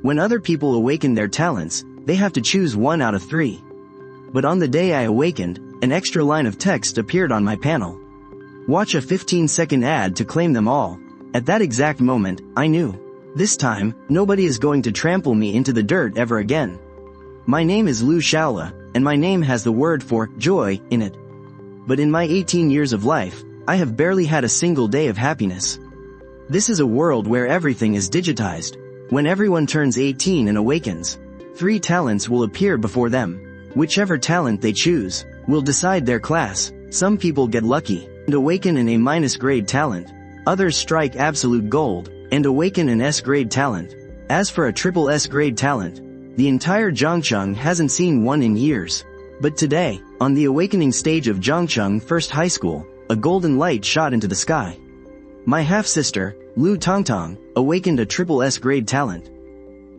When other people awaken their talents, they have to choose 1 out of 3. But on the day I awakened, an extra line of text appeared on my panel. Watch a 15-second ad to claim them all. At that exact moment, I knew. This time, nobody is going to trample me into the dirt ever again. My name is Liu Xiaole, and my name has the word for joy in it. But in my 18 years of life, I have barely had a single day of happiness. This is a world where everything is digitized. When everyone turns 18 and awakens, 3 talents will appear before them. Whichever talent they choose will decide their class. Some people get lucky and awaken an A- grade talent. Others strike absolute gold and awaken an S-grade talent. As for a triple S-grade talent, the entire Zhongcheng hasn't seen one in years. But today, on the awakening stage of Zhongcheng First High School, a golden light shot into the sky. My half-sister, Liu Tongtong, awakened a triple S-grade talent.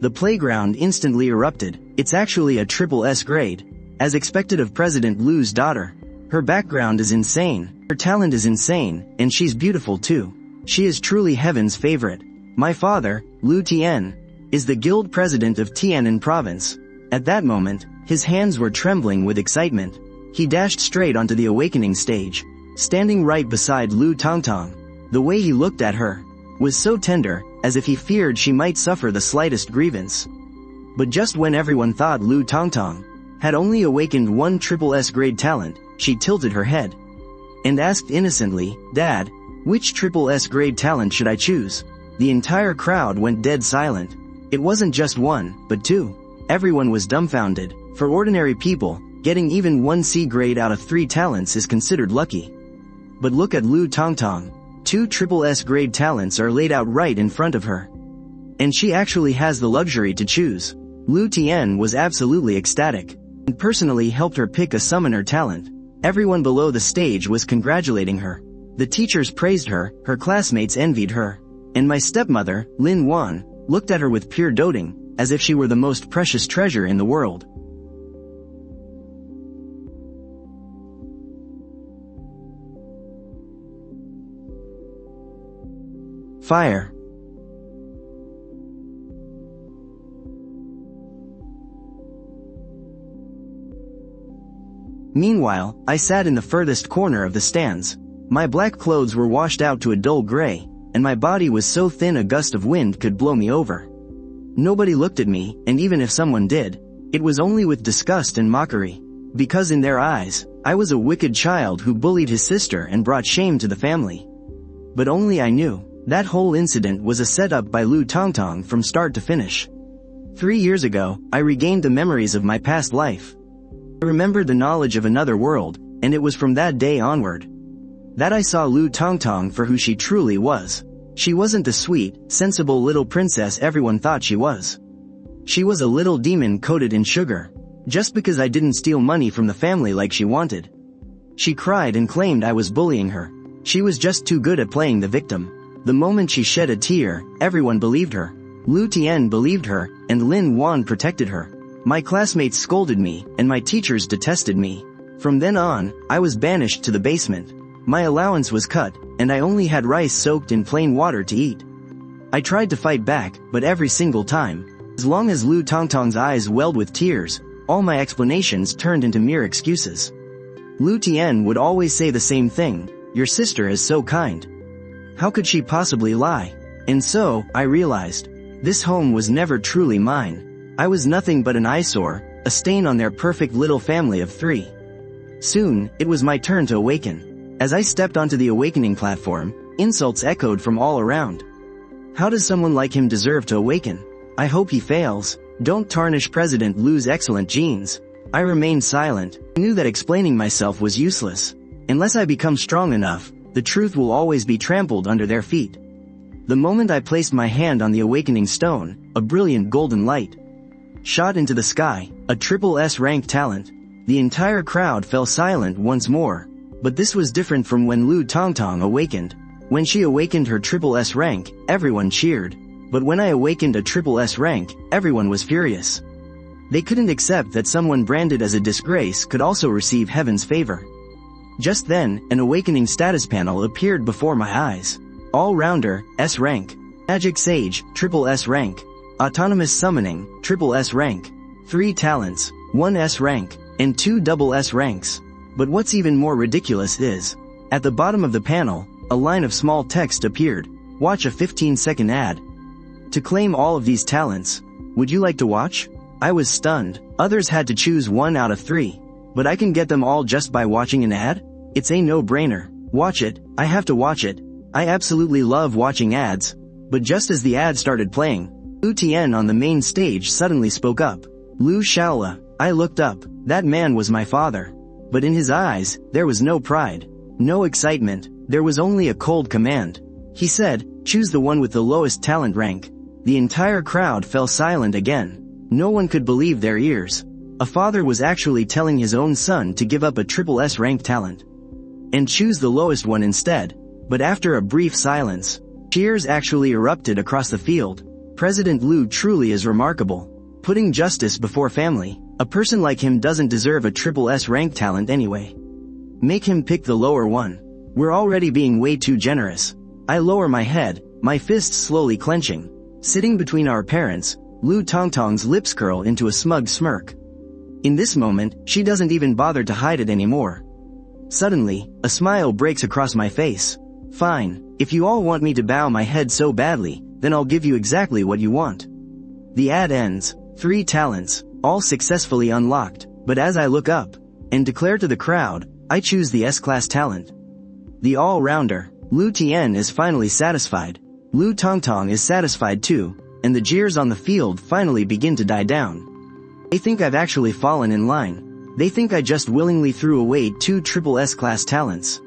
The playground instantly erupted. It's actually a triple S-grade, as expected of President Liu's daughter. Her background is insane, her talent is insane, and she's beautiful too. She is truly heaven's favorite. My father, Liu Tian, is the guild president of Tianan province. At that moment, his hands were trembling with excitement. He dashed straight onto the awakening stage, standing right beside Liu Tongtong. The way he looked at her was so tender, as if he feared she might suffer the slightest grievance. But just when everyone thought Liu Tongtong had only awakened 1 triple S-grade talent, she tilted her head and asked innocently, "Dad, which triple S-grade talent should I choose?" The entire crowd went dead silent. It wasn't just 1, but 2. Everyone was dumbfounded. For ordinary people, getting even 1 C-grade out of 3 talents is considered lucky. But look at Liu Tongtong. 2 triple S-grade talents are laid out right in front of her. And she actually has the luxury to choose. Liu Tian was absolutely ecstatic, and personally helped her pick a summoner talent. Everyone below the stage was congratulating her. The teachers praised her, her classmates envied her. And my stepmother, Lin Wan, looked at her with pure doting, as if she were the most precious treasure in the world. Fire. Meanwhile, I sat in the furthest corner of the stands. My black clothes were washed out to a dull gray, and my body was so thin a gust of wind could blow me over. Nobody looked at me, and even if someone did, it was only with disgust and mockery. Because in their eyes, I was a wicked child who bullied his sister and brought shame to the family. But only I knew. That whole incident was a setup by Liu Tongtong from start to finish. 3 years ago, I regained the memories of my past life. I remembered the knowledge of another world, and it was from that day onward that I saw Liu Tongtong for who she truly was. She wasn't the sweet, sensible little princess everyone thought she was. She was a little demon coated in sugar. Just because I didn't steal money from the family like she wanted. She cried and claimed I was bullying her. She was just too good at playing the victim. The moment she shed a tear, everyone believed her. Liu Tian believed her, and Lin Wan protected her. My classmates scolded me, and my teachers detested me. From then on, I was banished to the basement. My allowance was cut, and I only had rice soaked in plain water to eat. I tried to fight back, but every single time, as long as Liu Tongtong's eyes welled with tears, all my explanations turned into mere excuses. Liu Tian would always say the same thing, "Your sister is so kind. How could she possibly lie?" And so, I realized, this home was never truly mine. I was nothing but an eyesore, a stain on their perfect little family of 3. Soon, it was my turn to awaken. As I stepped onto the awakening platform, insults echoed from all around. How does someone like him deserve to awaken? I hope he fails. Don't tarnish President Liu's excellent genes. I remained silent. I knew that explaining myself was useless. Unless I become strong enough, the truth will always be trampled under their feet. The moment I placed my hand on the awakening stone, a brilliant golden light shot into the sky, a triple S-rank talent. The entire crowd fell silent once more. But this was different from when Liu Tongtong awakened. When she awakened her triple S rank, everyone cheered. But when I awakened a triple S rank, everyone was furious. They couldn't accept that someone branded as a disgrace could also receive heaven's favor. Just then, an awakening status panel appeared before my eyes. All-rounder, S rank. Magic Sage, triple S rank. Autonomous Summoning, triple S rank, 3 talents, 1 S rank, and 2 double S ranks. But what's even more ridiculous is, at the bottom of the panel, a line of small text appeared. Watch a 15-second ad. To claim all of these talents, would you like to watch? I was stunned. Others had to choose 1 out of 3. But I can get them all just by watching an ad? It's a no-brainer. Watch it. I have to watch it. I absolutely love watching ads. But just as the ad started playing, Liu Tian on the main stage suddenly spoke up. Liu Xiaole. I looked up. That man was my father. But in his eyes, there was no pride. No excitement. There was only a cold command. He said, choose the one with the lowest talent rank. The entire crowd fell silent again. No one could believe their ears. A father was actually telling his own son to give up a triple S rank talent and choose the lowest one instead. But after a brief silence, cheers actually erupted across the field. President Liu truly is remarkable. Putting justice before family. A person like him doesn't deserve a triple S rank talent anyway. Make him pick the lower one. We're already being way too generous. I lower my head, my fists slowly clenching. Sitting between our parents, Liu Tongtong's lips curl into a smug smirk. In this moment, she doesn't even bother to hide it anymore. Suddenly, a smile breaks across my face. Fine, if you all want me to bow my head so badly, then I'll give you exactly what you want. The ad ends. 3 talents, all successfully unlocked, but as I look up and declare to the crowd, I choose the S-class talent. The all-rounder, Liu Tian, is finally satisfied. Liu Tongtong is satisfied too, and the jeers on the field finally begin to die down. They think I've actually fallen in line. They think I just willingly threw away 2 triple S-class talents.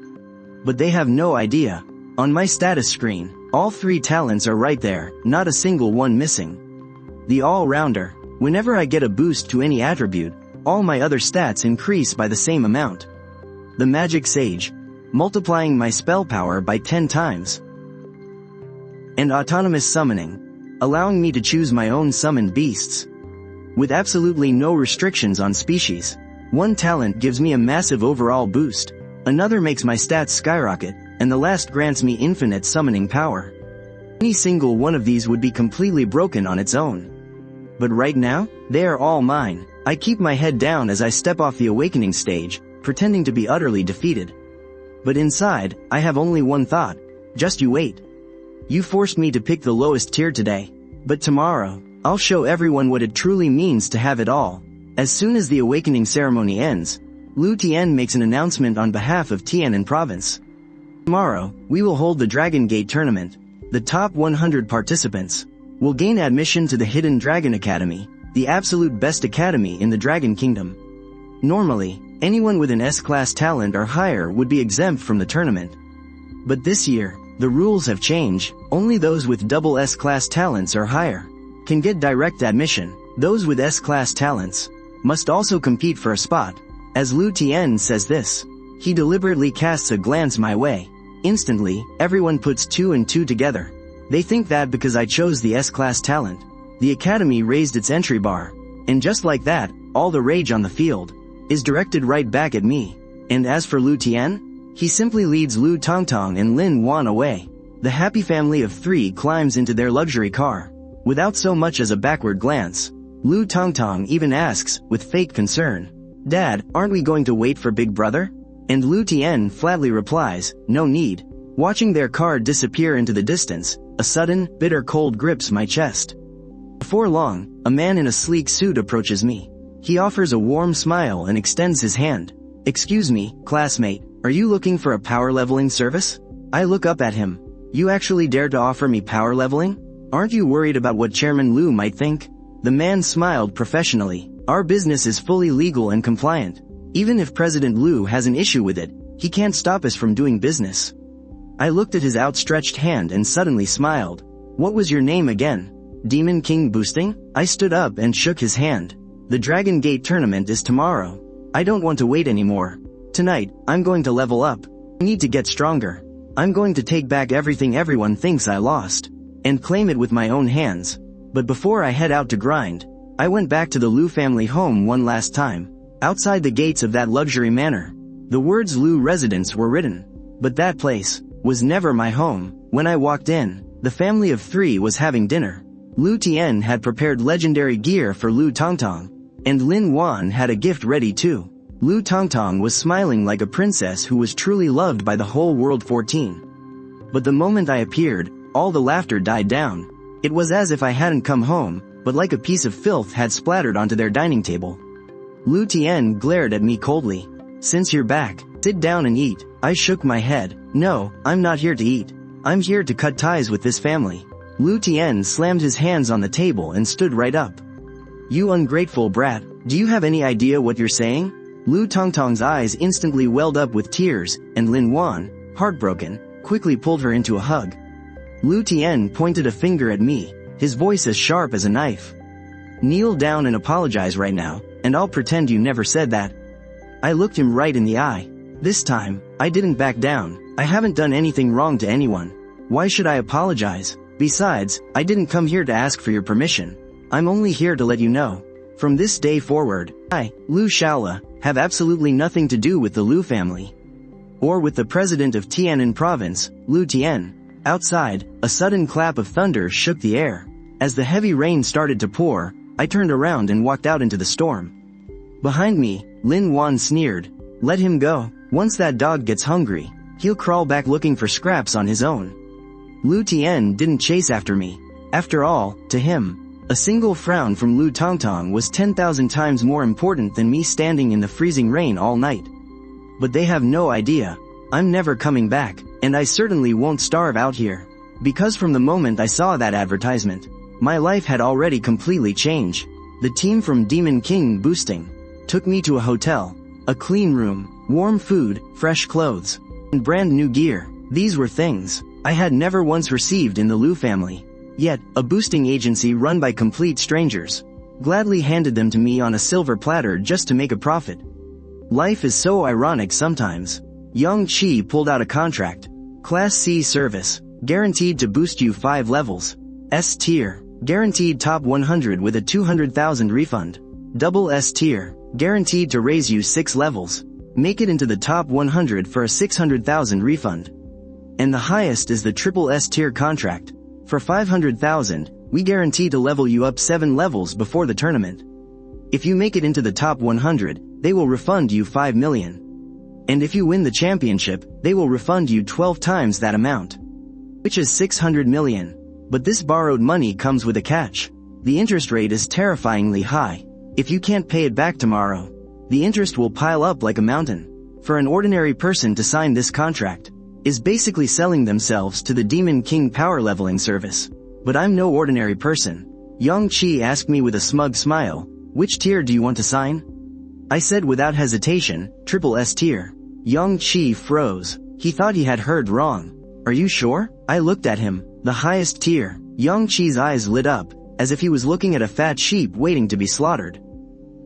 But they have no idea. On my status screen, all 3 talents are right there, not a single one missing. The all-rounder. Whenever I get a boost to any attribute, all my other stats increase by the same amount. The Magic Sage. Multiplying my spell power by 10 times. And Autonomous Summoning. Allowing me to choose my own summoned beasts. With absolutely no restrictions on species. 1 talent gives me a massive overall boost. Another makes my stats skyrocket, and the last grants me infinite summoning power. Any single one of these would be completely broken on its own. But right now, they are all mine. I keep my head down as I step off the awakening stage, pretending to be utterly defeated. But inside, I have only one thought. Just you wait. You forced me to pick the lowest tier today. But tomorrow, I'll show everyone what it truly means to have it all. As soon as the awakening ceremony ends, Liu Tian makes an announcement on behalf of Tianan Province. Tomorrow, we will hold the Dragon Gate tournament. The top 100 participants will gain admission to the Hidden Dragon Academy, the absolute best academy in the Dragon Kingdom. Normally, anyone with an S-class talent or higher would be exempt from the tournament. But this year, the rules have changed. Only those with double S-class talents or higher can get direct admission. Those with S-class talents must also compete for a spot. As Liu Tian says this, he deliberately casts a glance my way. Instantly, everyone puts 2 and 2 together. They think that because I chose the S-class talent, the academy raised its entry bar. And just like that, all the rage on the field is directed right back at me. And as for Liu Tian, he simply leads Liu Tongtong and Lin Wan away. The happy family of 3 climbs into their luxury car. Without so much as a backward glance, Liu Tongtong even asks, with fake concern, "Dad, aren't we going to wait for Big Brother?" And Liu Tian flatly replies, "No need." Watching their car disappear into the distance, a sudden, bitter cold grips my chest. Before long, a man in a sleek suit approaches me. He offers a warm smile and extends his hand. "Excuse me, classmate, are you looking for a power leveling service?" I look up at him. "You actually dare to offer me power leveling? Aren't you worried about what Chairman Liu might think?" The man smiled professionally. "Our business is fully legal and compliant. Even if President Liu has an issue with it, he can't stop us from doing business." I looked at his outstretched hand and suddenly smiled. "What was your name again?" "Demon King Boosting?" I stood up and shook his hand. "The Dragon Gate tournament is tomorrow. I don't want to wait anymore. Tonight, I'm going to level up. I need to get stronger. I'm going to take back everything everyone thinks I lost and claim it with my own hands." But before I head out to grind, I went back to the Liu family home one last time. Outside the gates of that luxury manor, the words Liu residence were written. But that place was never my home. When I walked in, the family of 3 was having dinner. Lu Tian had prepared legendary gear for Lu Tongtong, and Lin Wan had a gift ready too. Lu Tongtong was smiling like a princess who was truly loved by the whole world. 14. But the moment I appeared, all the laughter died down. It was as if I hadn't come home, but like a piece of filth had splattered onto their dining table. Lu Tian glared at me coldly. Since you're back, sit down and eat. I shook my head. No, I'm not here to eat. I'm here to cut ties with this family. Lu Tian slammed his hands on the table and stood right up. You ungrateful brat, do you have any idea what you're saying? Lu Tongtong's eyes instantly welled up with tears, and Lin Wan, heartbroken, quickly pulled her into a hug. Lu Tian pointed a finger at me, his voice as sharp as a knife. Kneel down and apologize right now, and I'll pretend you never said that. I looked him right in the eye. This time, I didn't back down. I haven't done anything wrong to anyone. Why should I apologize? Besides, I didn't come here to ask for your permission. I'm only here to let you know. From this day forward, I, Liu Xiaole, have absolutely nothing to do with the Liu family. Or with the president of Tianan province, Liu Tian. Outside, a sudden clap of thunder shook the air. As the heavy rain started to pour, I turned around and walked out into the storm. Behind me, Lin Wan sneered. Let him go. Once that dog gets hungry, he'll crawl back looking for scraps on his own. Lu Tian didn't chase after me. After all, to him, a single frown from Lu Tongtong was 10,000 times more important than me standing in the freezing rain all night. But they have no idea. I'm never coming back, and I certainly won't starve out here. Because from the moment I saw that advertisement, my life had already completely changed. The team from Demon King Boosting took me to a hotel, a clean room, warm food, fresh clothes, and brand new gear. These were things I had never once received in the Liu family. Yet, a boosting agency run by complete strangers gladly handed them to me on a silver platter just to make a profit. Life is so ironic sometimes. Yang Qi pulled out a contract. Class C service, guaranteed to boost you 5 levels. S tier, guaranteed top 100 with a 200,000 refund. Double S tier, guaranteed to raise you 6 levels. Make it into the top 100 for a 600,000 refund. And the highest is the triple S tier contract. For 500,000, we guarantee to level you up 7 levels before the tournament. If you make it into the top 100, they will refund you 5 million. And if you win the championship, they will refund you 12 times that amount, which is 600 million. But this borrowed money comes with a catch. The interest rate is terrifyingly high. If you can't pay it back tomorrow, the interest will pile up like a mountain. For an ordinary person to sign this contract is basically selling themselves to the Demon King power leveling service. But I'm no ordinary person. Yang Qi asked me with a smug smile, which tier do you want to sign? I said without hesitation, triple S tier. Yang Qi froze. He thought he had heard wrong. Are you sure? I looked at him. The highest tier. Yang Qi's eyes lit up, as if he was looking at a fat sheep waiting to be slaughtered.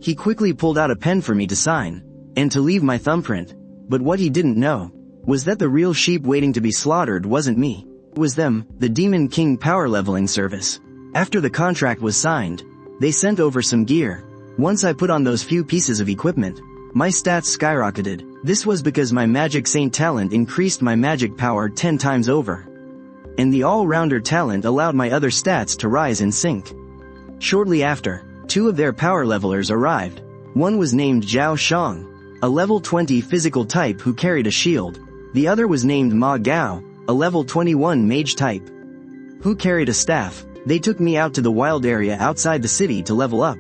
He quickly pulled out a pen for me to sign, and to leave my thumbprint. But what he didn't know was that the real sheep waiting to be slaughtered wasn't me. It was them, the Demon King power leveling service. After the contract was signed, they sent over some gear. Once I put on those few pieces of equipment, my stats skyrocketed. This was because my Magic Saint talent increased my magic power 10 times over. And the all-rounder talent allowed my other stats to rise in sync. Shortly after, 2 of their power levelers arrived. One was named Zhao Shang, a level 20 physical type who carried a shield. The other was named Ma Gao, a level 21 mage type, who carried a staff. They took me out to the wild area outside the city to level up.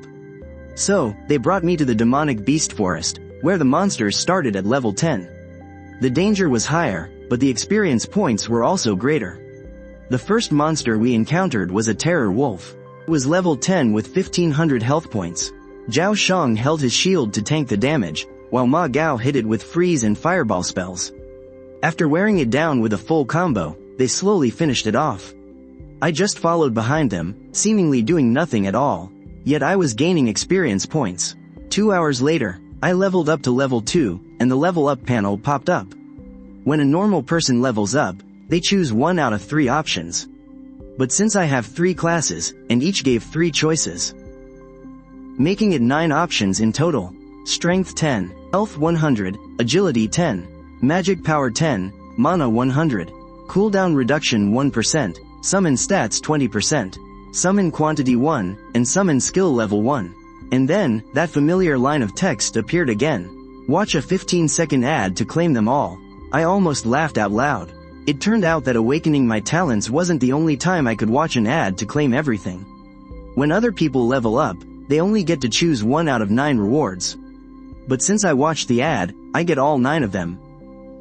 So, they brought me to the demonic beast forest, where the monsters started at level 10. The danger was higher, but the experience points were also greater. The first monster we encountered was a terror wolf. It was level 10 with 1500 health points. Zhao Shang held his shield to tank the damage, while Ma Gao hit it with freeze and fireball spells. After wearing it down with a full combo, they slowly finished it off. I just followed behind them, seemingly doing nothing at all, yet I was gaining experience points. 2 hours later, I leveled up to level 2, and the level up panel popped up. When a normal person levels up, they choose 1 out of 3 options. But since I have 3 classes, and each gave 3 choices, making it 9 options in total. Strength 10, Health 100, Agility 10, Magic Power 10, Mana 100, Cooldown Reduction 1%, Summon Stats 20%, summon quantity 1, and summon skill level 1. And then, that familiar line of text appeared again. Watch a 15-second ad to claim them all. I almost laughed out loud. It turned out that awakening my talents wasn't the only time I could watch an ad to claim everything. When other people level up, they only get to choose 1 out of 9 rewards. But since I watched the ad, I get all 9 of them.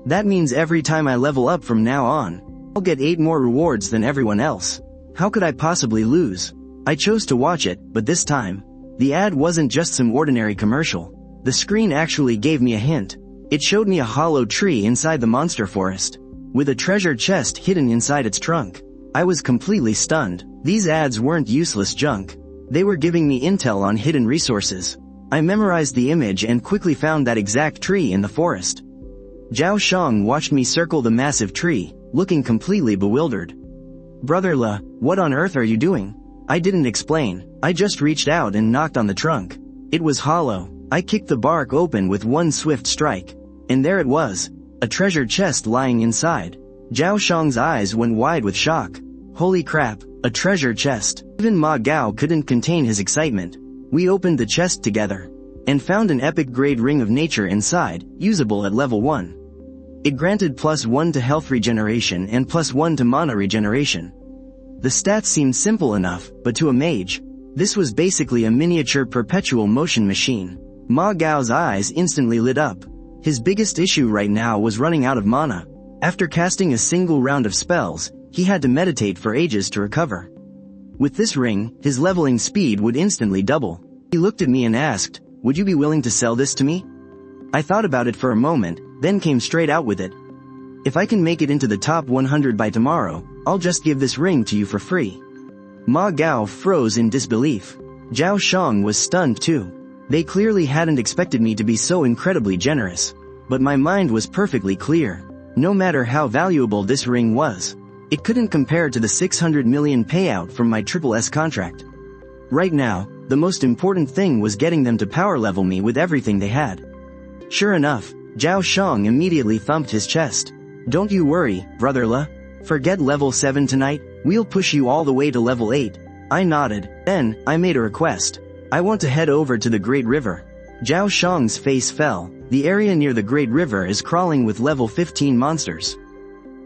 That means every time I level up from now on, I'll get 8 more rewards than everyone else. How could I possibly lose? I chose to watch it, but this time, the ad wasn't just some ordinary commercial. The screen actually gave me a hint. It showed me a hollow tree inside the monster forest, with a treasure chest hidden inside its trunk. I was completely stunned. These ads weren't useless junk. They were giving me intel on hidden resources. I memorized the image and quickly found that exact tree in the forest. Zhao Shang watched me circle the massive tree, looking completely bewildered. "Brother Le, what on earth are you doing?" I didn't explain. I just reached out and knocked on the trunk. It was hollow. I kicked the bark open with one swift strike. And there it was, a treasure chest lying inside. Zhao Shang's eyes went wide with shock. Holy crap, a treasure chest. Even Ma Gao couldn't contain his excitement. We opened the chest together, and found an epic grade ring of nature inside, usable at level 1. It granted +1 to health regeneration and +1 to mana regeneration. The stats seemed simple enough, but to a mage, this was basically a miniature perpetual motion machine. Ma Gao's eyes instantly lit up. His biggest issue right now was running out of mana. After casting a single round of spells, he had to meditate for ages to recover. With this ring, his leveling speed would instantly double. He looked at me and asked, "Would you be willing to sell this to me?" I thought about it for a moment, then came straight out with it. "If I can make it into the top 100 by tomorrow, I'll just give this ring to you for free." Ma Gao froze in disbelief. Zhao Shang was stunned too. They clearly hadn't expected me to be so incredibly generous. But my mind was perfectly clear. No matter how valuable this ring was, it couldn't compare to the 600 million payout from my SSS contract. Right now, the most important thing was getting them to power level me with everything they had. Sure enough, Zhao Shang immediately thumped his chest. "Don't you worry, Brother Le. Forget level 7 tonight, we'll push you all the way to level 8. I nodded. Then, I made a request. "I want to head over to the Great River." Zhao Shang's face fell. The area near the Great River is crawling with level 15 monsters.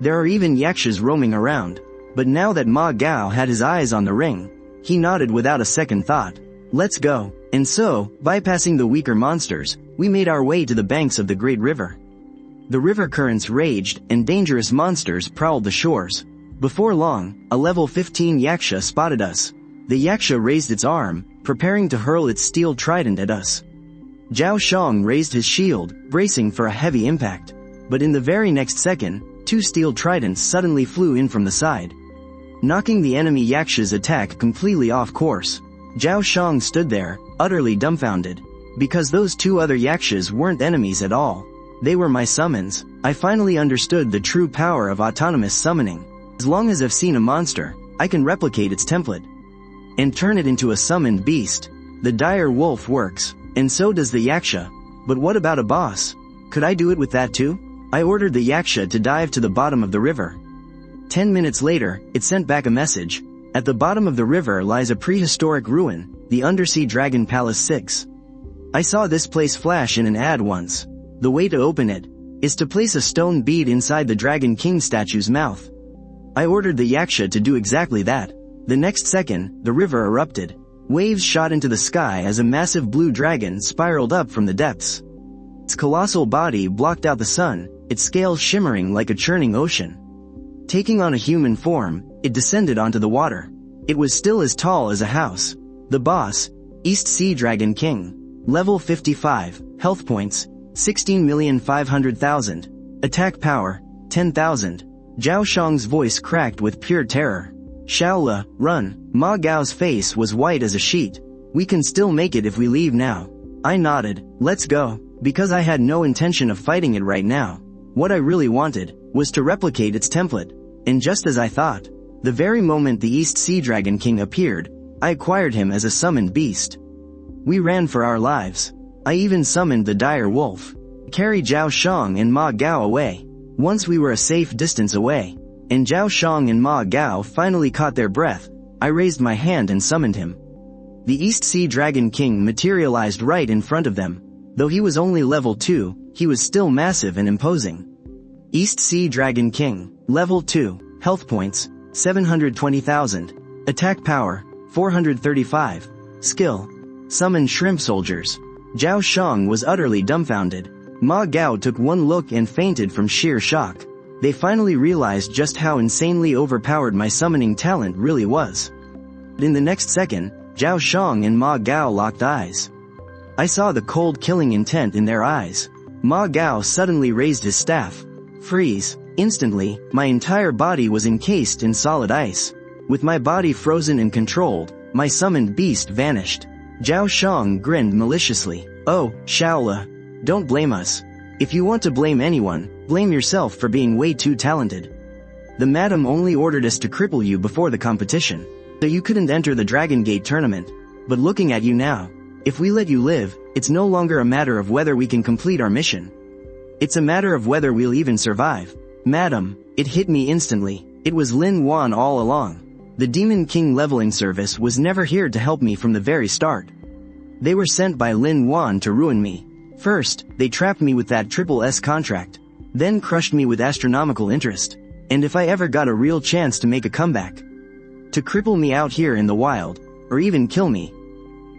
There are even yakshas roaming around. But now that Ma Gao had his eyes on the ring, he nodded without a second thought. "Let's go." And so, bypassing the weaker monsters, we made our way to the banks of the Great River. The river currents raged, and dangerous monsters prowled the shores. Before long, a level 15 yaksha spotted us. The yaksha raised its arm, preparing to hurl its steel trident at us. Zhao Shang raised his shield, bracing for a heavy impact. But in the very next second, 2 steel tridents suddenly flew in from the side, knocking the enemy yaksha's attack completely off course. Zhao Shang stood there, utterly dumbfounded. Because those 2 other yakshas weren't enemies at all. They were my summons. I finally understood the true power of autonomous summoning. As long as I've seen a monster, I can replicate its template and turn it into a summoned beast. The dire wolf works, and so does the yaksha. But what about a boss? Could I do it with that too? I ordered the yaksha to dive to the bottom of the river. 10 minutes later, it sent back a message. At the bottom of the river lies a prehistoric ruin, the Undersea Dragon Palace 6. I saw this place flash in an ad once. The way to open it is to place a stone bead inside the Dragon King statue's mouth. I ordered the yaksha to do exactly that. The next second, the river erupted. Waves shot into the sky as a massive blue dragon spiraled up from the depths. Its colossal body blocked out the sun, its scales shimmering like a churning ocean. Taking on a human form, it descended onto the water. It was still as tall as a house. The boss, East Sea Dragon King. Level 55, health points, 16,500,000. Attack power, 10,000. Zhao Shang's voice cracked with pure terror. "Xiaole, run." Ma Gao's face was white as a sheet. "We can still make it if we leave now." I nodded. "Let's go." Because I had no intention of fighting it right now. What I really wanted was to replicate its template. And just as I thought, the very moment the East Sea Dragon King appeared, I acquired him as a summoned beast. We ran for our lives. I even summoned the dire wolf. Carried Zhao Shang and Ma Gao away. Once we were a safe distance away, and Zhao Shang and Ma Gao finally caught their breath, I raised my hand and summoned him. The East Sea Dragon King materialized right in front of them. Though he was only level 2, he was still massive and imposing. East Sea Dragon King, level 2, health points, 720,000, attack power, 435, skill, summon shrimp soldiers. Zhao Shang was utterly dumbfounded. Ma Gao took one look and fainted from sheer shock. They finally realized just how insanely overpowered my summoning talent really was. In the next second, Zhao Shang and Ma Gao locked eyes. I saw the cold killing intent in their eyes. Ma Gao suddenly raised his staff. Freeze. Instantly, my entire body was encased in solid ice. With my body frozen and controlled, my summoned beast vanished. Zhao Shang grinned maliciously. Oh, Xiaole. Don't blame us. If you want to blame anyone, blame yourself for being way too talented. The madam only ordered us to cripple you before the competition, so you couldn't enter the Dragon Gate tournament. But looking at you now, if we let you live, it's no longer a matter of whether we can complete our mission. It's a matter of whether we'll even survive. Madam, it hit me instantly. It was Lin Wan all along. The Demon King leveling service was never here to help me from the very start. They were sent by Lin Wan to ruin me. First, they trapped me with that SSS contract, then crushed me with astronomical interest, and if I ever got a real chance to make a comeback, to cripple me out here in the wild, or even kill me.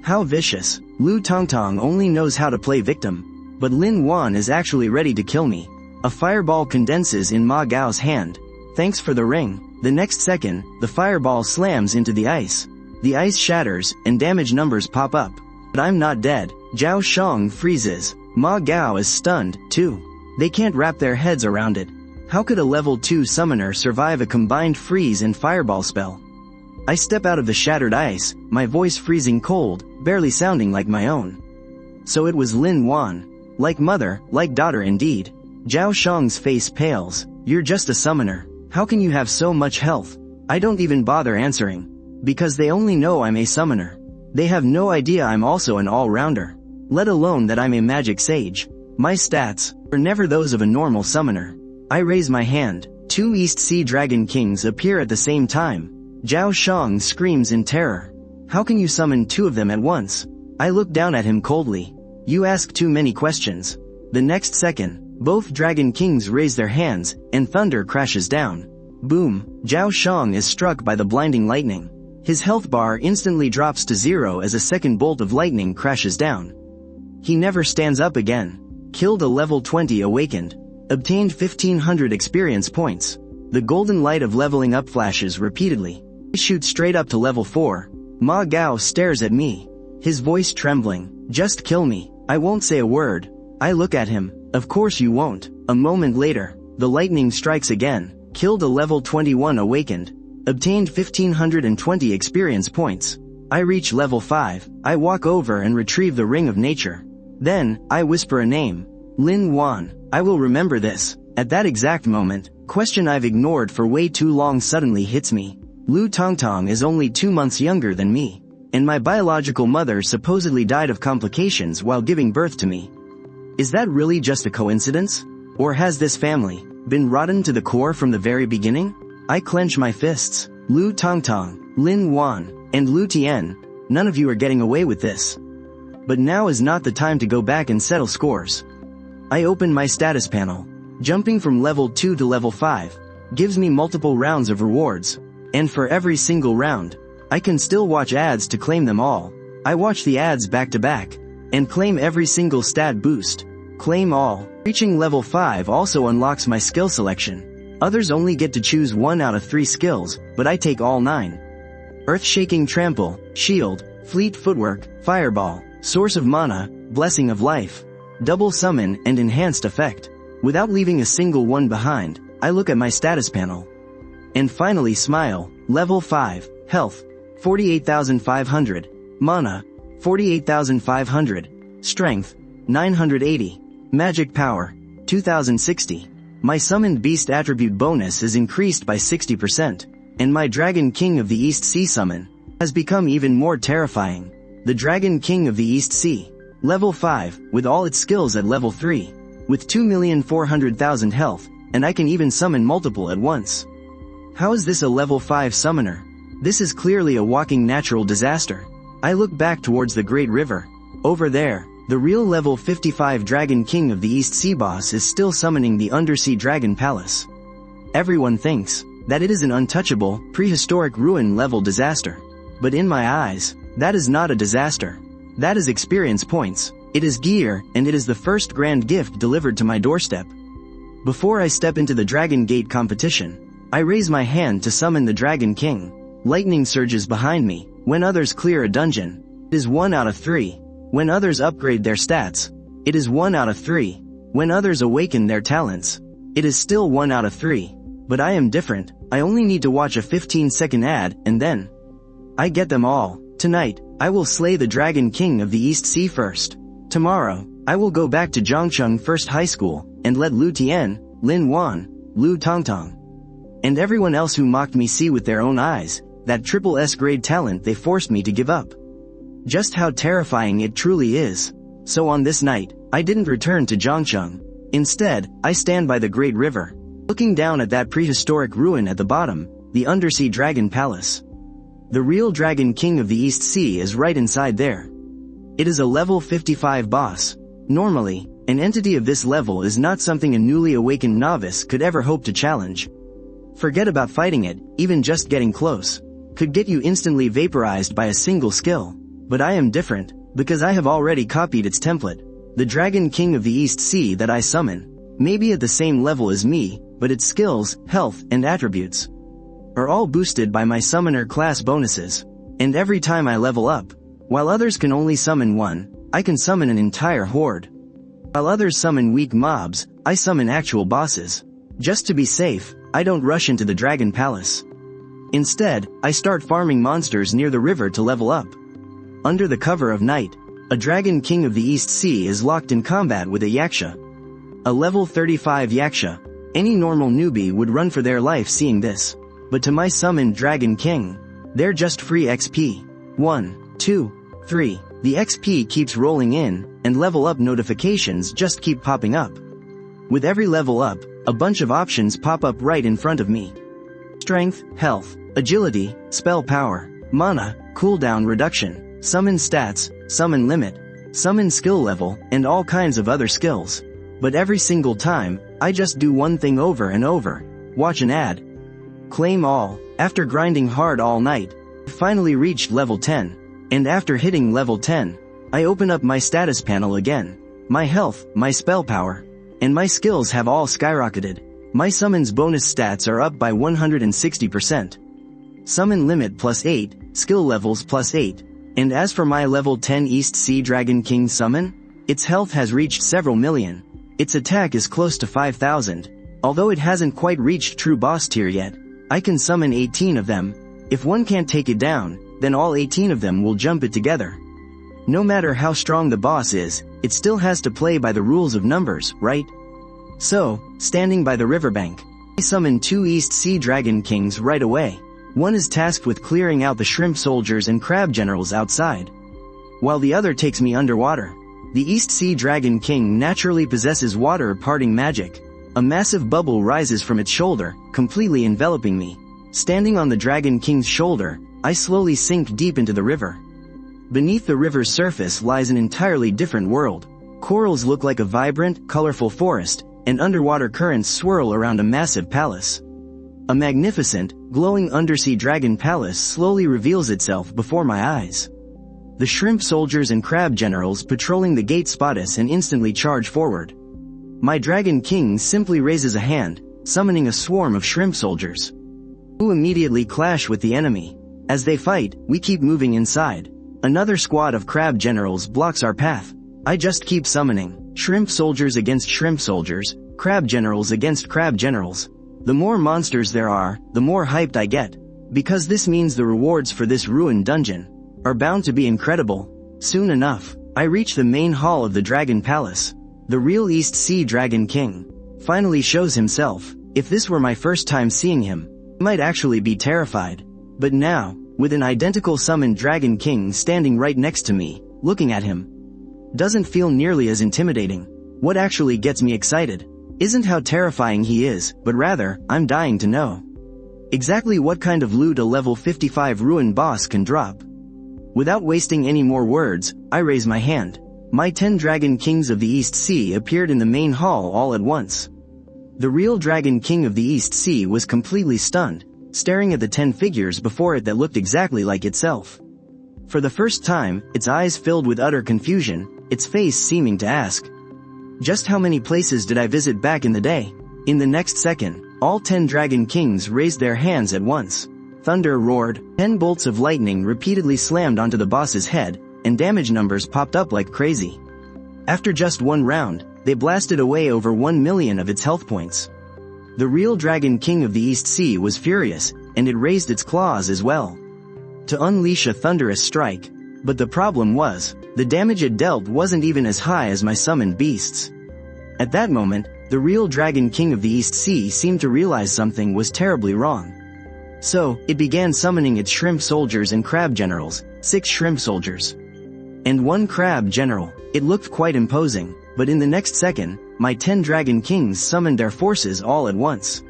How vicious. Lu Tongtong only knows how to play victim, but Lin Wan is actually ready to kill me. A fireball condenses in Ma Gao's hand. Thanks for the ring. The next second, the fireball slams into the ice. The ice shatters, and damage numbers pop up. But I'm not dead. Zhao Shang freezes. Ma Gao is stunned, too. They can't wrap their heads around it. How could a level 2 summoner survive a combined freeze and fireball spell? I step out of the shattered ice, my voice freezing cold, barely sounding like my own. So it was Lin Wan. Like mother, like daughter indeed. Zhao Shang's face pales. You're just a summoner. How can you have so much health? I don't even bother answering. Because they only know I'm a summoner. They have no idea I'm also an all-rounder. Let alone that I'm a magic sage. My stats are never those of a normal summoner. I raise my hand. 2 East Sea Dragon Kings appear at the same time. Zhao Shang screams in terror. How can you summon 2 of them at once? I look down at him coldly. You ask too many questions. The next second, both Dragon Kings raise their hands, and thunder crashes down. Boom. Zhao Shang is struck by the blinding lightning. His health bar instantly drops to 0 as a second bolt of lightning crashes down. He never stands up again. Killed a level 20 awakened. Obtained 1500 experience points. The golden light of leveling up flashes repeatedly. I shoot straight up to level 4. Ma Gao stares at me. His voice trembling. Just kill me. I won't say a word. I look at him. Of course you won't. A moment later, the lightning strikes again. Killed a level 21 awakened. Obtained 1520 experience points. I reach level 5. I walk over and retrieve the Ring of Nature. Then, I whisper a name. Lin Wan. I will remember this. At that exact moment, question I've ignored for way too long suddenly hits me. Lu Tongtong is only 2 months younger than me. And my biological mother supposedly died of complications while giving birth to me. Is that really just a coincidence? Or has this family been rotten to the core from the very beginning? I clench my fists. Lu Tongtong, Lin Wan, and Lu Tian, none of you are getting away with this. But now is not the time to go back and settle scores. I open my status panel. Jumping from level 2 to level 5 gives me multiple rounds of rewards. And for every single round, I can still watch ads to claim them all. I watch the ads back to back and claim every single stat boost. Claim all. Reaching level 5 also unlocks my skill selection. Others only get to choose 1 out of 3 skills, but I take all 9. Earth-shaking trample, shield, fleet footwork, fireball, source of mana, blessing of life, double summon and enhanced effect. Without leaving a single one behind, I look at my status panel. And finally smile. Level 5, health, 48,500, mana, 48,500, strength, 980. Magic power, 2060. My summoned beast attribute bonus is increased by 60%, and my Dragon King of the East Sea summon has become even more terrifying. The Dragon King of the East Sea, level 5, with all its skills at level 3, with 2,400,000 health, and I can even summon multiple at once. How is this a level 5 summoner? This is clearly a walking natural disaster. I look back towards the Great River. Over there, the real level 55 Dragon King of the East Sea boss is still summoning the Undersea Dragon Palace. Everyone thinks that it is an untouchable, prehistoric ruin level disaster. But in my eyes, that is not a disaster. That is experience points. It is gear, and it is the first grand gift delivered to my doorstep. Before I step into the Dragon Gate competition, I raise my hand to summon the Dragon King. Lightning surges behind me. When others clear a dungeon, it is 1 out of 3. When others upgrade their stats, it is 1 out of 3. When others awaken their talents, it is still 1 out of 3. But I am different. I only need to watch a 15-second ad, and then I get them all. Tonight, I will slay the Dragon King of the East Sea first. Tomorrow, I will go back to Zhangcheng First High School, and let Lu Tian, Lin Wan, Lu Tongtong, and everyone else who mocked me see with their own eyes that triple S grade talent they forced me to give up. Just how terrifying it truly is. So on this night, I didn't return to Zhangcheng. Instead, I stand by the Great River, looking down at that prehistoric ruin at the bottom, the Undersea Dragon Palace. The real Dragon King of the East Sea is right inside there. It is a level 55 boss. Normally, an entity of this level is not something a newly awakened novice could ever hope to challenge. Forget about fighting it, even just getting close could get you instantly vaporized by a single skill. But I am different, because I have already copied its template. The Dragon King of the East Sea that I summon may be at the same level as me, but its skills, health, and attributes are all boosted by my summoner class bonuses. And every time I level up, while others can only summon one, I can summon an entire horde. While others summon weak mobs, I summon actual bosses. Just to be safe, I don't rush into the Dragon Palace. Instead, I start farming monsters near the river to level up. Under the cover of night, a Dragon King of the East Sea is locked in combat with a Yaksha. A level 35 Yaksha. Any normal newbie would run for their life seeing this. But to my summoned Dragon King, they're just free XP. 1, 2, 3. The XP keeps rolling in, and level up notifications just keep popping up. With every level up, a bunch of options pop up right in front of me. Strength, health, agility, spell power, mana, cooldown reduction, summon stats, summon limit, summon skill level, and all kinds of other skills. But every single time, I just do one thing over and over. Watch an ad. Claim all. After grinding hard all night, I finally reached level 10. And after hitting level 10, I open up my status panel again. My health, my spell power, and my skills have all skyrocketed. My summons bonus stats are up by 160%. Summon limit +8, skill levels +8. And as for my level 10 East Sea Dragon King summon, its health has reached several million. Its attack is close to 5,000. Although it hasn't quite reached true boss tier yet, I can summon 18 of them. If one can't take it down, then all 18 of them will jump it together. No matter how strong the boss is, it still has to play by the rules of numbers, right? So, standing by the riverbank, I summon 2 East Sea Dragon Kings right away. One is tasked with clearing out the shrimp soldiers and crab generals outside, while the other takes me underwater. The East Sea Dragon King naturally possesses water parting magic. A massive bubble rises from its shoulder, completely enveloping me. Standing on the Dragon King's shoulder, I slowly sink deep into the river. Beneath the river's surface lies an entirely different world. Corals look like a vibrant, colorful forest, and underwater currents swirl around a massive palace. A magnificent, glowing undersea dragon palace slowly reveals itself before my eyes. The shrimp soldiers and crab generals patrolling the gate spot us and instantly charge forward. My Dragon King simply raises a hand, summoning a swarm of shrimp soldiers, who immediately clash with the enemy. As they fight, we keep moving inside. Another squad of crab generals blocks our path. I just keep summoning shrimp soldiers against shrimp soldiers, crab generals against crab generals. The more monsters there are, the more hyped I get, because this means the rewards for this ruined dungeon are bound to be incredible. Soon enough, I reach the main hall of the Dragon Palace. The real East Sea Dragon King finally shows himself. If this were my first time seeing him, I might actually be terrified. But now, with an identical summoned Dragon King standing right next to me, looking at him doesn't feel nearly as intimidating. What actually gets me excited isn't how terrifying he is, but rather, I'm dying to know Exactly what kind of loot a level 55 ruin boss can drop. Without wasting any more words, I raise my hand. My 10 Dragon Kings of the East Sea appeared in the main hall all at once. The real Dragon King of the East Sea was completely stunned, staring at the 10 figures before it that looked exactly like itself. For the first time, its eyes filled with utter confusion, its face seeming to ask, "Just how many places did I visit back in the day?" In the next second, all 10 Dragon Kings raised their hands at once. Thunder roared, 10 bolts of lightning repeatedly slammed onto the boss's head, and damage numbers popped up like crazy. After just one round, they blasted away over 1 million of its health points. The real Dragon King of the East Sea was furious, and it raised its claws as well to unleash a thunderous strike. But the problem was, the damage it dealt wasn't even as high as my summoned beasts. At that moment, the real Dragon King of the East Sea seemed to realize something was terribly wrong. So, it began summoning its shrimp soldiers and crab generals, 6 shrimp soldiers and 1 crab general. It looked quite imposing, but in the next second, my 10 Dragon Kings summoned their forces all at once,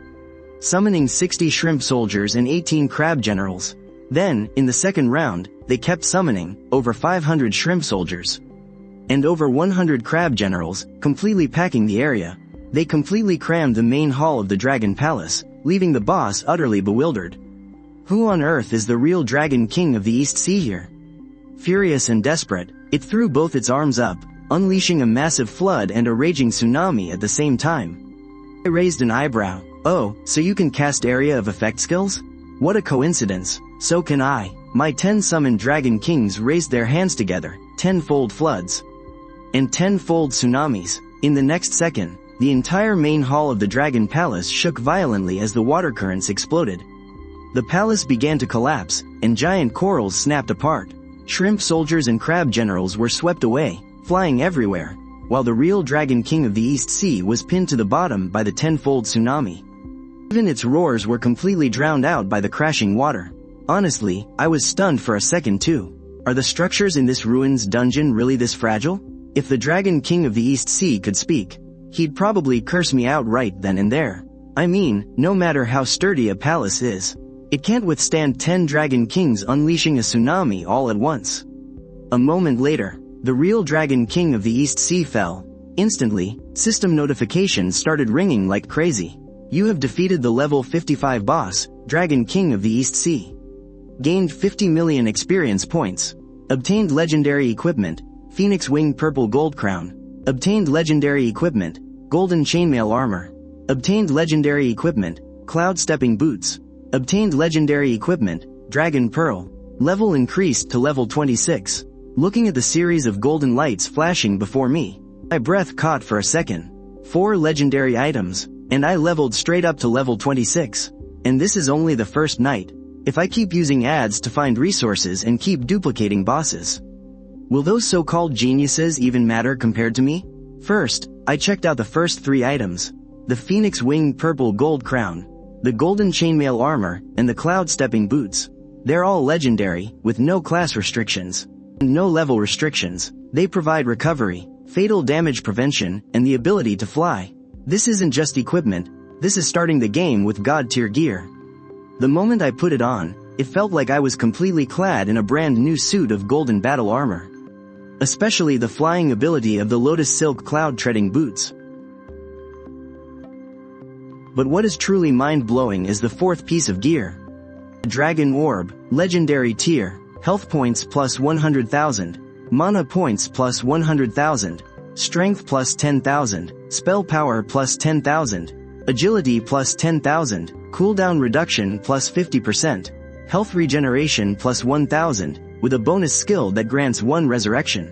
summoning 60 shrimp soldiers and 18 crab generals. Then, in the second round, they kept summoning over 500 shrimp soldiers and over 100 crab generals, completely packing the area. They completely crammed the main hall of the Dragon Palace, leaving the boss utterly bewildered. Who on earth is the real Dragon King of the East Sea here? Furious and desperate, it threw both its arms up, unleashing a massive flood and a raging tsunami at the same time. I raised an eyebrow. "Oh, so you can cast area of effect skills? What a coincidence, so can I." My 10 summoned Dragon Kings raised their hands together, 10-fold floods and 10-fold tsunamis. In the next second, the entire main hall of the Dragon Palace shook violently as the water currents exploded. The palace began to collapse, and giant corals snapped apart. Shrimp soldiers and crab generals were swept away, flying everywhere, while the real Dragon King of the East Sea was pinned to the bottom by the 10-fold tsunami. Even its roars were completely drowned out by the crashing water. Honestly, I was stunned for a second too. Are the structures in this ruins dungeon really this fragile? If the Dragon King of the East Sea could speak, he'd probably curse me out right then and there. I mean, no matter how sturdy a palace is, it can't withstand 10 Dragon Kings unleashing a tsunami all at once. A moment later, the real Dragon King of the East Sea fell. Instantly, system notifications started ringing like crazy. You have defeated the level 55 boss, Dragon King of the East Sea. Gained 50 million experience points. Obtained legendary equipment, Phoenix Wing Purple Gold Crown. Obtained legendary equipment, Golden Chainmail Armor. Obtained legendary equipment, Cloud Stepping Boots. Obtained legendary equipment, Dragon Pearl. Level increased to level 26. Looking at the series of golden lights flashing before me, my breath caught for a second. 4 legendary items, and I leveled straight up to level 26. And this is only the first night. If I keep using ads to find resources and keep duplicating bosses, will those so-called geniuses even matter compared to me? First, I checked out the first 3 items. The Phoenix Wing Purple Gold Crown, the Golden Chainmail Armor, and the Cloud Stepping Boots. They're all legendary, with no class restrictions and no level restrictions. They provide recovery, fatal damage prevention, and the ability to fly. This isn't just equipment, this is starting the game with God-tier gear. The moment I put it on, it felt like I was completely clad in a brand new suit of golden battle armor. Especially the flying ability of the Lotus Silk Cloud Treading Boots. But what is truly mind-blowing is the 4th piece of gear. Dragon Orb, Legendary Tier, Health Points plus 100,000, Mana Points plus 100,000, Strength plus 10,000, Spell Power plus 10,000, Agility plus 10,000, Cooldown Reduction plus 50%, Health Regeneration plus 1,000, with a bonus skill that grants 1 resurrection.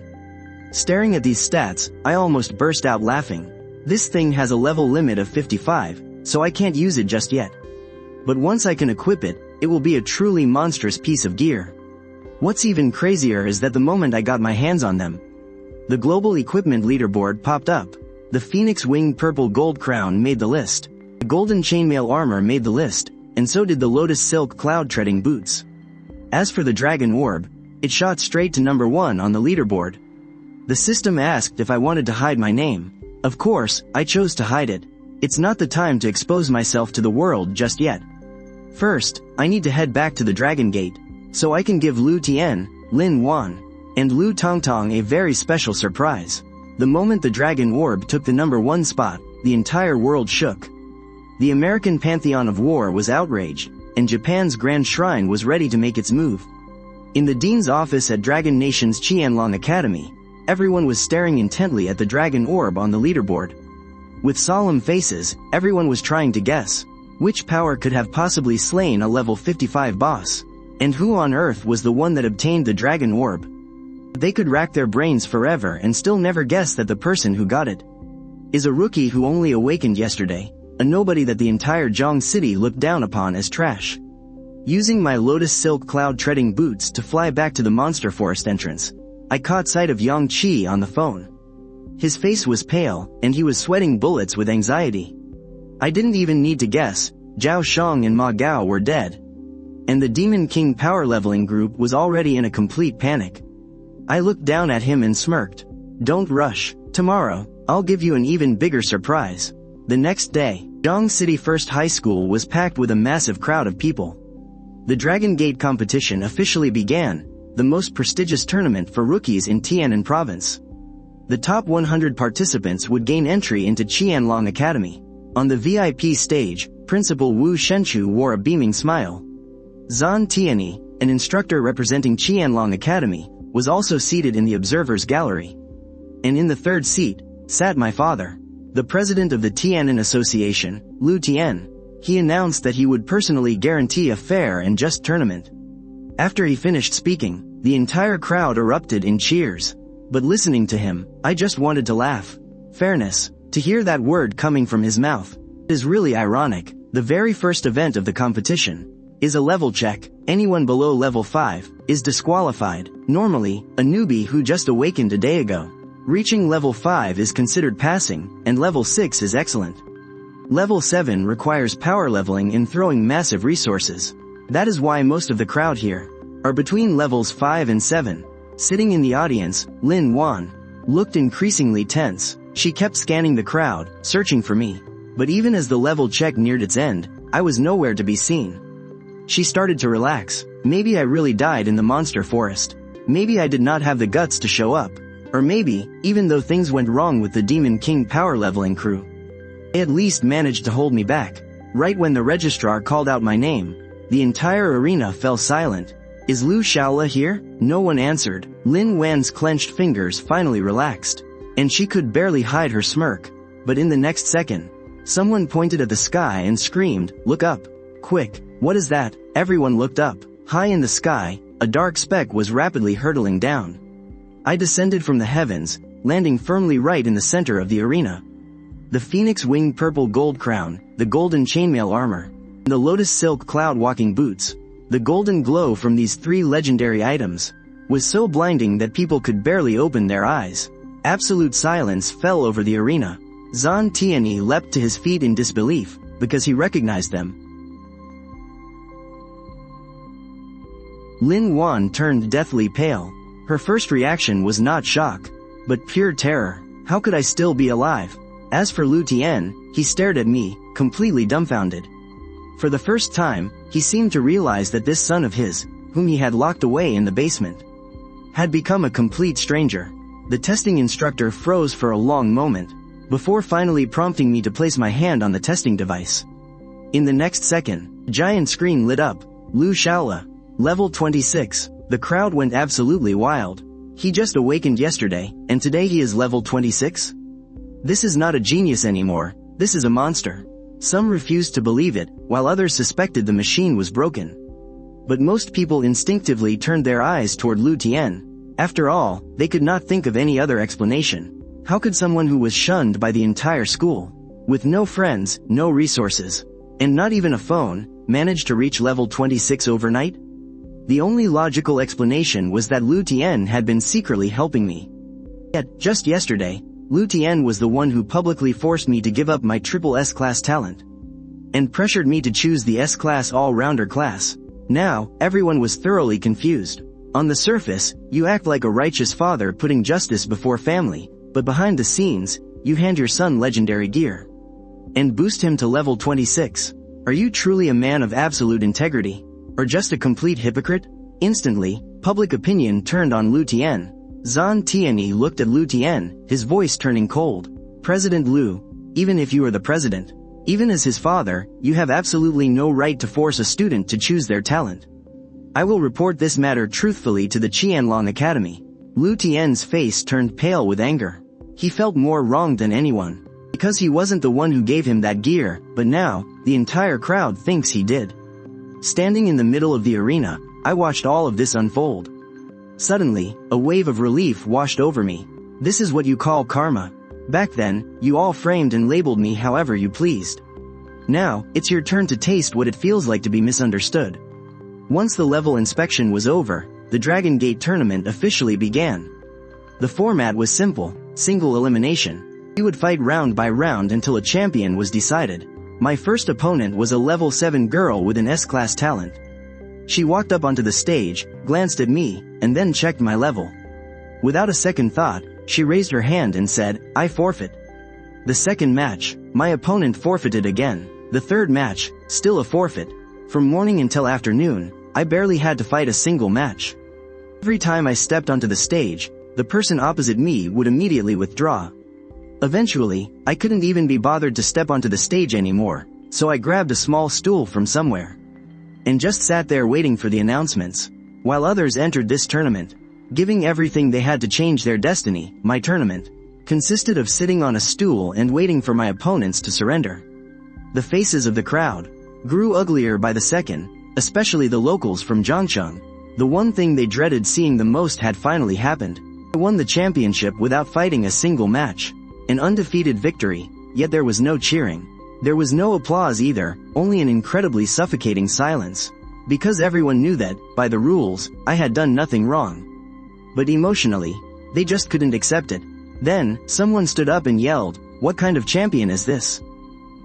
Staring at these stats, I almost burst out laughing. This thing has a level limit of 55, so I can't use it just yet. But once I can equip it, it will be a truly monstrous piece of gear. What's even crazier is that the moment I got my hands on them, the global equipment leaderboard popped up. The Phoenix Wing Purple Gold Crown made the list. The Golden Chainmail Armor made the list, and so did the Lotus Silk Cloud Treading Boots. As for the Dragon Orb, it shot straight to number 1 on the leaderboard. The system asked if I wanted to hide my name. Of course, I chose to hide it. It's not the time to expose myself to the world just yet. First, I need to head back to the Dragon Gate, so I can give Lu Tian, Lin Wan, and Lu Tongtong a very special surprise. The moment the Dragon Orb took the #1 spot, the entire world shook. The American Pantheon of War was outraged, and Japan's Grand Shrine was ready to make its move. In the Dean's office at Dragon Nation's Qianlong Academy, everyone was staring intently at the Dragon Orb on the leaderboard. With solemn faces, everyone was trying to guess which power could have possibly slain a level 55 boss, and who on earth was the one that obtained the Dragon Orb. They could rack their brains forever and still never guess that the person who got it is a rookie who only awakened yesterday, a nobody that the entire Zhong City looked down upon as trash. Using my lotus silk cloud-treading boots to fly back to the monster forest entrance, I caught sight of Yang Qi on the phone. His face was pale, and he was sweating bullets with anxiety. I didn't even need to guess, Zhao Shang and Ma Gao were dead. And the Demon King power leveling group was already in a complete panic. I looked down at him and smirked. Don't rush, tomorrow, I'll give you an even bigger surprise. The next day, Zhong City First High School was packed with a massive crowd of people. The Dragon Gate competition officially began, the most prestigious tournament for rookies in Tianan Province. The top 100 participants would gain entry into Qianlong Academy. On the VIP stage, Principal Wu Shenchu wore a beaming smile. Zan Tianyi, an instructor representing Qianlong Academy, was also seated in the observers gallery. And in the third seat, sat my father, the president of the Tianan Association, Lu Tian. He announced that he would personally guarantee a fair and just tournament. After he finished speaking, the entire crowd erupted in cheers. But listening to him, I just wanted to laugh. Fairness, to hear that word coming from his mouth, is really ironic. The very first event of the competition is a level check. Anyone below level 5 is disqualified. Normally, a newbie who just awakened a day ago. Reaching level 5 is considered passing, and level 6 is excellent. Level 7 requires power leveling and throwing massive resources. That is why most of the crowd here are between levels 5 and 7. Sitting in the audience, Lin Wan looked increasingly tense. She kept scanning the crowd, searching for me. But even as the level check neared its end, I was nowhere to be seen. She started to relax. Maybe I really died in the monster forest. Maybe I did not have the guts to show up. Or maybe, even though things went wrong with the Demon King power leveling crew, they at least managed to hold me back. Right when the registrar called out my name, the entire arena fell silent. Is Liu Xiaole here? No one answered. Lin Wan's clenched fingers finally relaxed, and she could barely hide her smirk. But in the next second, someone pointed at the sky and screamed, "Look up! Quick! What is that?" Everyone looked up. High in the sky, a dark speck was rapidly hurtling down. I descended from the heavens, landing firmly right in the center of the arena. The phoenix-winged purple gold crown, the golden chainmail armor, and the lotus silk cloud-walking boots. The golden glow from these 3 legendary items was so blinding that people could barely open their eyes. Absolute silence fell over the arena. Zan Tianyi leapt to his feet in disbelief, because he recognized them. Lin Wan turned deathly pale. Her first reaction was not shock, but pure terror. How could I still be alive? As for Lu Tian, he stared at me, completely dumbfounded. For the first time, he seemed to realize that this son of his, whom he had locked away in the basement, had become a complete stranger. The testing instructor froze for a long moment, before finally prompting me to place my hand on the testing device. In the next second, a giant screen lit up. Liu Xiaole, level 26. The crowd went absolutely wild. He just awakened yesterday, and today he is level 26? This is not a genius anymore, this is a monster. Some refused to believe it, while others suspected the machine was broken. But most people instinctively turned their eyes toward Lu Tian. After all, they could not think of any other explanation. How could someone who was shunned by the entire school, with no friends, no resources, and not even a phone, manage to reach level 26 overnight? The only logical explanation was that Lu Tian had been secretly helping me. Yet, just yesterday, Lu Tian was the one who publicly forced me to give up my triple S-class talent, and pressured me to choose the S-class all-rounder class. Now, everyone was thoroughly confused. On the surface, you act like a righteous father putting justice before family, but behind the scenes, you hand your son legendary gear and boost him to level 26. Are you truly a man of absolute integrity? Or just a complete hypocrite? Instantly, public opinion turned on Liu Tian. Zhan Tianyi looked at Liu Tian, his voice turning cold. President Liu, even if you are the president, even as his father, you have absolutely no right to force a student to choose their talent. I will report this matter truthfully to the Qianlong Academy. Liu Tian's face turned pale with anger. He felt more wronged than anyone. Because he wasn't the one who gave him that gear, but now, the entire crowd thinks he did. Standing in the middle of the arena, I watched all of this unfold. Suddenly, a wave of relief washed over me. This is what you call karma. Back then, you all framed and labeled me however you pleased. Now, it's your turn to taste what it feels like to be misunderstood. Once the level inspection was over, the Dragon Gate tournament officially began. The format was simple, single elimination. You would fight round by round until a champion was decided. My first opponent was a level 7 girl with an S-class talent. She walked up onto the stage, glanced at me, and then checked my level. Without a second thought, she raised her hand and said, I forfeit. The second match, my opponent forfeited again. The third match, still a forfeit. From morning until afternoon, I barely had to fight a single match. Every time I stepped onto the stage, the person opposite me would immediately withdraw. Eventually, I couldn't even be bothered to step onto the stage anymore, so I grabbed a small stool from somewhere. And just sat there waiting for the announcements. While others entered this tournament, giving everything they had to change their destiny, my tournament consisted of sitting on a stool and waiting for my opponents to surrender. The faces of the crowd grew uglier by the second, especially the locals from Zhangcheng. The one thing they dreaded seeing the most had finally happened. I won the championship without fighting a single match. An undefeated victory, yet there was no cheering. There was no applause either, only an incredibly suffocating silence. Because everyone knew that, by the rules, I had done nothing wrong. But emotionally, they just couldn't accept it. Then, someone stood up and yelled, "What kind of champion is this?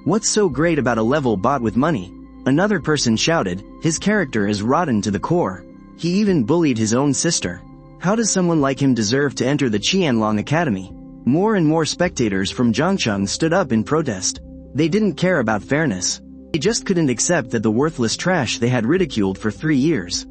What's so great about a level bought with money?" Another person shouted, "His character is rotten to the core. He even bullied his own sister. How does someone like him deserve to enter the Qianlong Academy?" More and more spectators from Zhangcheng stood up in protest. They didn't care about fairness. They just couldn't accept that the worthless trash they had ridiculed for 3 years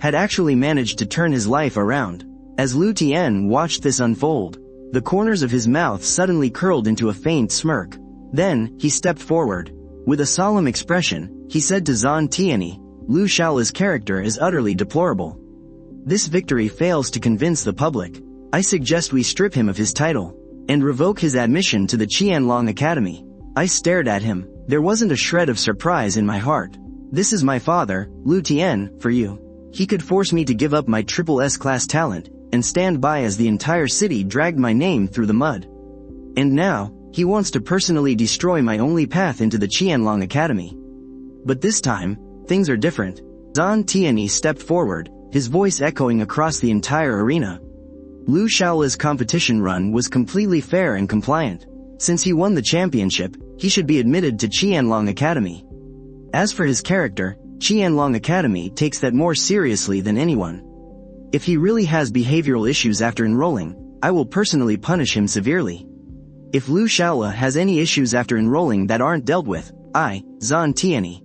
had actually managed to turn his life around. As Liu Tian watched this unfold, the corners of his mouth suddenly curled into a faint smirk. Then, he stepped forward. With a solemn expression, he said to Zhan Tianyi, "Liu Xiaole's character is utterly deplorable. This victory fails to convince the public. I suggest we strip him of his title and revoke his admission to the Qianlong Academy." I stared at him. There wasn't a shred of surprise in my heart. This is my father, Liu Tian, for you. He could force me to give up my triple S-class talent and stand by as the entire city dragged my name through the mud. And now, he wants to personally destroy my only path into the Qianlong Academy. But this time, things are different. Zhan Tianyi stepped forward, his voice echoing across the entire arena. Liu Xiaole's competition run was completely fair and compliant. Since he won the championship, he should be admitted to Qianlong Academy. As for his character, Qianlong Academy takes that more seriously than anyone. If he really has behavioral issues after enrolling, I will personally punish him severely. If Liu Xiaole has any issues after enrolling that aren't dealt with, I, Zhan Tianyi,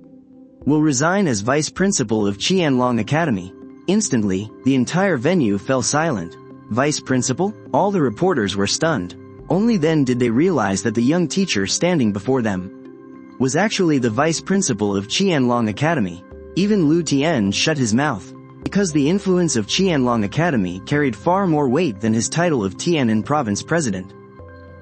will resign as vice principal of Qianlong Academy. Instantly, the entire venue fell silent. Vice principal? All the reporters were stunned. Only then did they realize that the young teacher standing before them was actually the vice principal of Qianlong Academy. Even Liu Tian shut his mouth, because the influence of Qianlong Academy carried far more weight than his title of Tianan Province President.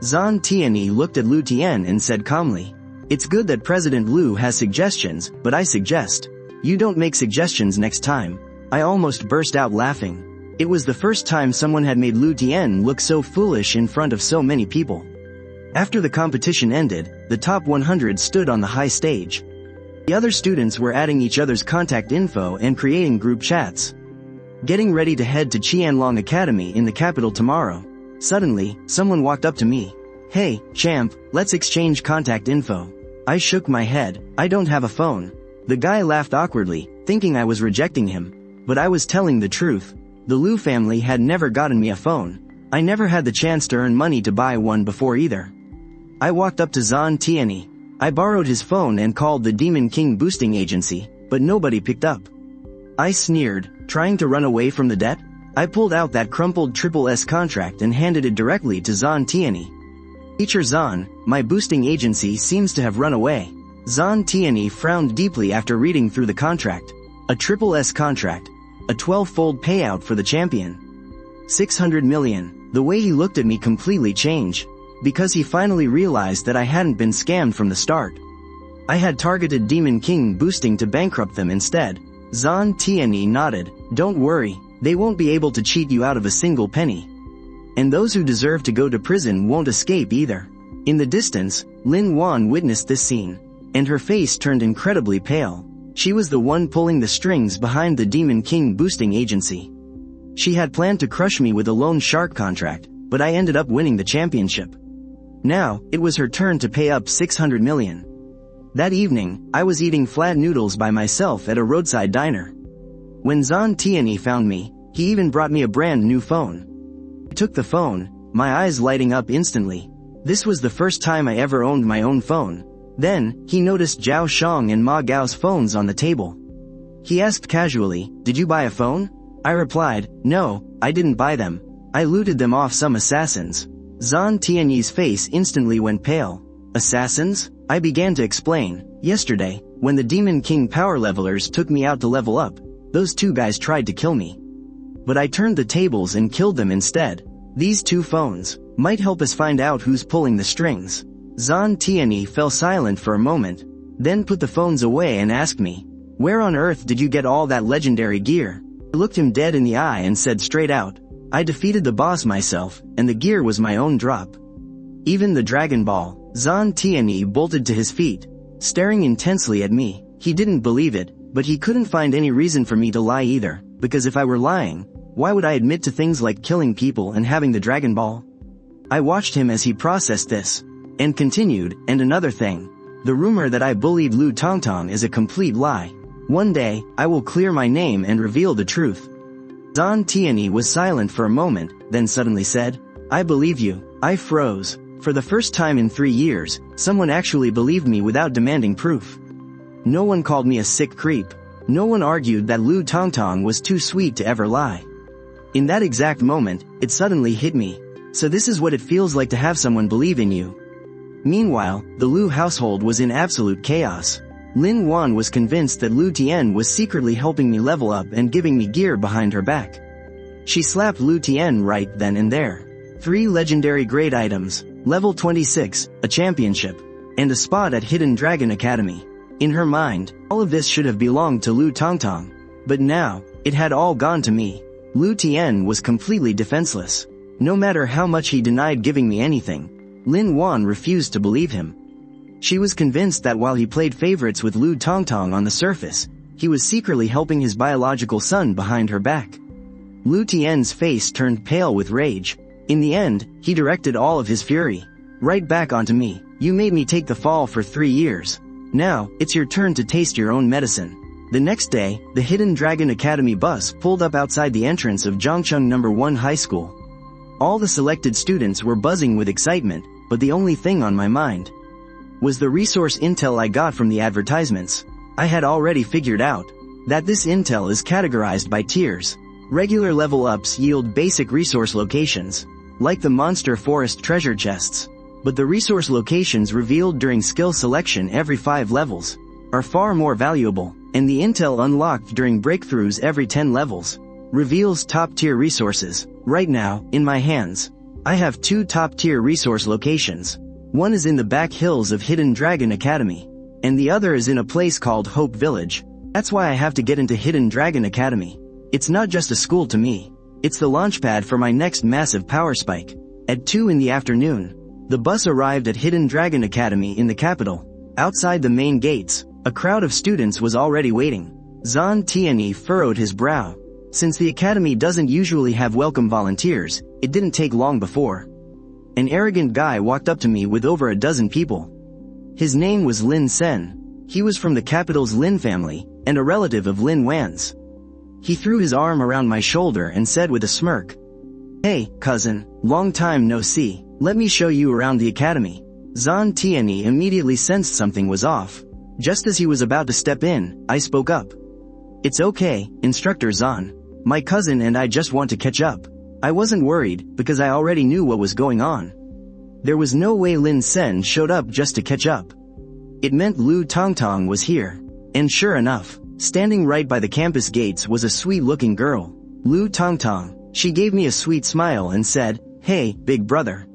Zhan Tianyi looked at Liu Tian and said calmly, "It's good that President Liu has suggestions, but I suggest you don't make suggestions next time." I almost burst out laughing. It was the first time someone had made Liu Tian look so foolish in front of so many people. After the competition ended, the top 100 stood on the high stage. The other students were adding each other's contact info and creating group chats, getting ready to head to Qianlong Academy in the capital tomorrow. Suddenly, someone walked up to me. "Hey, champ, let's exchange contact info." I shook my head. "I don't have a phone." The guy laughed awkwardly, thinking I was rejecting him. But I was telling the truth. The Liu family had never gotten me a phone. I never had the chance to earn money to buy one before either. I walked up to Zhan Tianyi. I borrowed his phone and called the Demon King boosting agency, but nobody picked up. I sneered, trying to run away from the debt. I pulled out that crumpled SSS contract and handed it directly to Zan Tianyi. Teacher Zan, my boosting agency seems to have run away. Zan Tianyi frowned deeply after reading through the contract. A SSS contract. A 12-fold payout for the champion. 600 million. The way he looked at me completely changed, because he finally realized that I hadn't been scammed from the start. I had targeted Demon King boosting to bankrupt them instead. Zan Tianyi nodded. Don't worry, they won't be able to cheat you out of a single penny. And those who deserve to go to prison won't escape either. In the distance, Lin Wan witnessed this scene, and her face turned incredibly pale. She was the one pulling the strings behind the Demon King boosting agency. She had planned to crush me with a loan shark contract, but I ended up winning the championship. Now, it was her turn to pay up 600 million. That evening, I was eating flat noodles by myself at a roadside diner. When Zan Tianyi found me, he even brought me a brand new phone. I took the phone, my eyes lighting up instantly. This was the first time I ever owned my own phone. Then, he noticed Zhao Shang and Ma Gao's phones on the table. He asked casually, "Did you buy a phone?" I replied, "No, I didn't buy them. I looted them off some assassins." Zan Tianyi's face instantly went pale. Assassins? I began to explain. Yesterday, when the Demon King power levelers took me out to level up, those two guys tried to kill me. But I turned the tables and killed them instead. These two phones might help us find out who's pulling the strings. Zan Tianyi fell silent for a moment, then put the phones away and asked me, "Where on earth did you get all that legendary gear?" I looked him dead in the eye and said straight out, "I defeated the boss myself, and the gear was my own drop." Even the Dragon Ball. Zan Tianyi bolted to his feet, staring intensely at me. He didn't believe it, but he couldn't find any reason for me to lie either, because if I were lying, why would I admit to things like killing people and having the Dragon Ball? I watched him as he processed this, and continued, "And another thing. The rumor that I bullied Lu Tongtong is a complete lie. One day, I will clear my name and reveal the truth." Zan Tianyi was silent for a moment, then suddenly said, "I believe you." I froze. For the first time in 3 years, someone actually believed me without demanding proof. No one called me a sick creep. No one argued that Lu Tongtong was too sweet to ever lie. In that exact moment, it suddenly hit me. So this is what it feels like to have someone believe in you. Meanwhile, the Liu household was in absolute chaos. Lin Wan was convinced that Liu Tian was secretly helping me level up and giving me gear behind her back. She slapped Liu Tian right then and there. 3 legendary grade items, level 26, a championship, and a spot at Hidden Dragon Academy. In her mind, all of this should have belonged to Lu Tongtong. But now, it had all gone to me. Liu Tian was completely defenseless. No matter how much he denied giving me anything, Lin Wan refused to believe him. She was convinced that while he played favorites with Lu Tongtong on the surface, he was secretly helping his biological son behind her back. Liu Tian's face turned pale with rage. In the end, he directed all of his fury right back onto me. "You made me take the fall for 3 years. Now, it's your turn to taste your own medicine." The next day, the Hidden Dragon Academy bus pulled up outside the entrance of Zhongcheng No. 1 High School. All the selected students were buzzing with excitement, but the only thing on my mind was the resource intel I got from the advertisements. I had already figured out that this intel is categorized by tiers. Regular level ups yield basic resource locations, like the Monster Forest treasure chests. But the resource locations revealed during skill selection every 5 levels are far more valuable, and the intel unlocked during breakthroughs every 10 levels reveals top-tier resources. Right now, in my hands, I have 2 top-tier resource locations. One is in the back hills of Hidden Dragon Academy, and the other is in a place called Hope Village. That's why I have to get into Hidden Dragon Academy. It's not just a school to me. It's the launchpad for my next massive power spike. At 2 in the afternoon, the bus arrived at Hidden Dragon Academy in the capital. Outside the main gates, a crowd of students was already waiting. Zan Tianyi furrowed his brow. Since the academy doesn't usually have welcome volunteers, it didn't take long before an arrogant guy walked up to me with over a dozen people. His name was Lin Sen. He was from the capital's Lin family, and a relative of Lin Wan's. He threw his arm around my shoulder and said with a smirk, "Hey, cousin, long time no see. Let me show you around the academy." Zan Tianyi immediately sensed something was off. Just as he was about to step in, I spoke up. "It's okay, Instructor Zan. My cousin and I just want to catch up." I wasn't worried, because I already knew what was going on. There was no way Lin Sen showed up just to catch up. It meant Lu Tongtong was here. And sure enough, standing right by the campus gates was a sweet-looking girl. Lu Tongtong. She gave me a sweet smile and said, "Hey, big brother.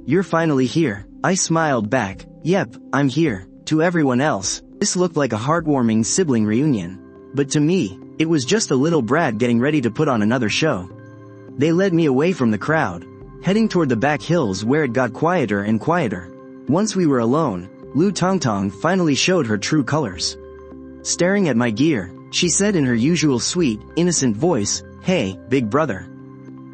You're finally here." I smiled back. "Yep, I'm here." To everyone else, this looked like a heartwarming sibling reunion. But to me, it was just a little brat getting ready to put on another show. They led me away from the crowd, heading toward the back hills where it got quieter and quieter. Once we were alone, Lu Tongtong finally showed her true colors. Staring at my gear, she said in her usual sweet, innocent voice, "Hey, big brother.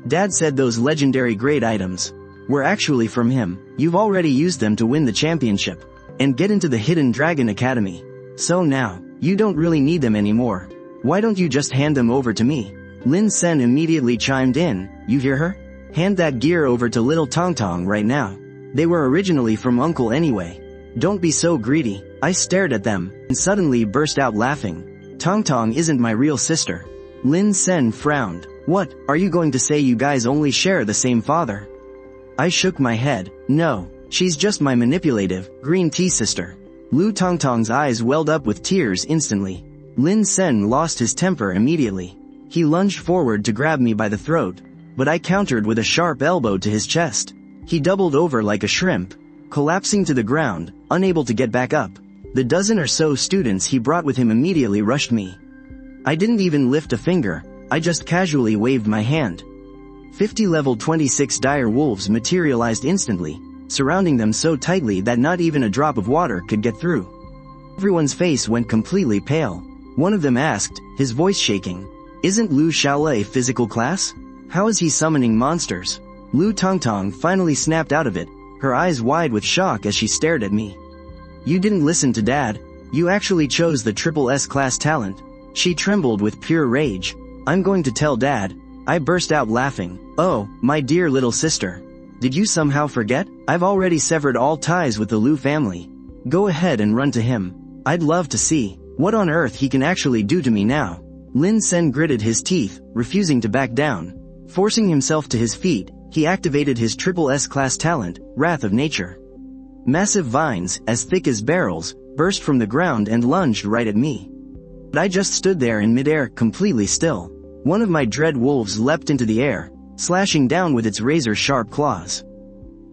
Dad said those legendary grade items were actually from him. You've already used them to win the championship and get into the Hidden Dragon Academy. So now, you don't really need them anymore. Why don't you just hand them over to me?" Lin Sen immediately chimed in, "You hear her? Hand that gear over to little Tongtong right now. They were originally from Uncle anyway. Don't be so greedy." I stared at them, and suddenly burst out laughing. "Tongtong isn't my real sister." Lin Sen frowned. "What, are you going to say you guys only share the same father?" I shook my head. "No, she's just my manipulative, green tea sister." Lu Tongtong's eyes welled up with tears instantly. Lin Sen lost his temper immediately. He lunged forward to grab me by the throat, but I countered with a sharp elbow to his chest. He doubled over like a shrimp, collapsing to the ground, unable to get back up. The dozen or so students he brought with him immediately rushed me. I didn't even lift a finger, I just casually waved my hand. 50 level 26 dire wolves materialized instantly, surrounding them so tightly that not even a drop of water could get through. Everyone's face went completely pale. One of them asked, his voice shaking, "Isn't Liu Xiaole physical class? How is he summoning monsters?" Lu Tongtong finally snapped out of it, her eyes wide with shock as she stared at me. "You didn't listen to Dad. You actually chose the triple S class talent." She trembled with pure rage. "I'm going to tell Dad." I burst out laughing. "Oh, my dear little sister. Did you somehow forget? I've already severed all ties with the Liu family. Go ahead and run to him. I'd love to see what on earth he can actually do to me now." Lin Sen gritted his teeth, refusing to back down. Forcing himself to his feet, he activated his triple S class talent, Wrath of Nature. Massive vines, as thick as barrels, burst from the ground and lunged right at me. But I just stood there in midair, completely still. One of my dread wolves leapt into the air, slashing down with its razor-sharp claws.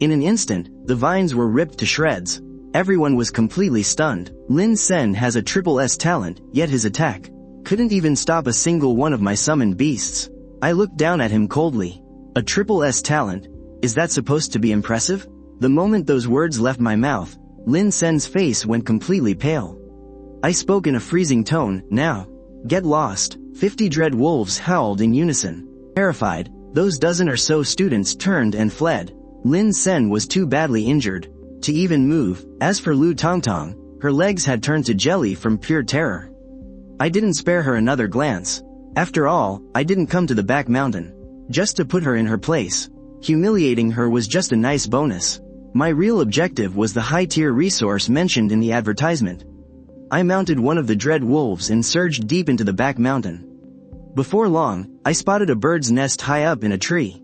In an instant, the vines were ripped to shreds. Everyone was completely stunned. Lin Sen has a triple S talent, yet his attack couldn't even stop a single one of my summoned beasts. I looked down at him coldly. A triple S talent? Is that supposed to be impressive? The moment those words left my mouth, Lin Sen's face went completely pale. I spoke in a freezing tone, "Now. Get lost." 50 dread wolves howled in unison. Terrified, those dozen or so students turned and fled. Lin Sen was too badly injured to even move. As for Lu Tongtong, her legs had turned to jelly from pure terror. I didn't spare her another glance. After all, I didn't come to the back mountain just to put her in her place. Humiliating her was just a nice bonus. My real objective was the high-tier resource mentioned in the advertisement. I mounted one of the dread wolves and surged deep into the back mountain. Before long, I spotted a bird's nest high up in a tree.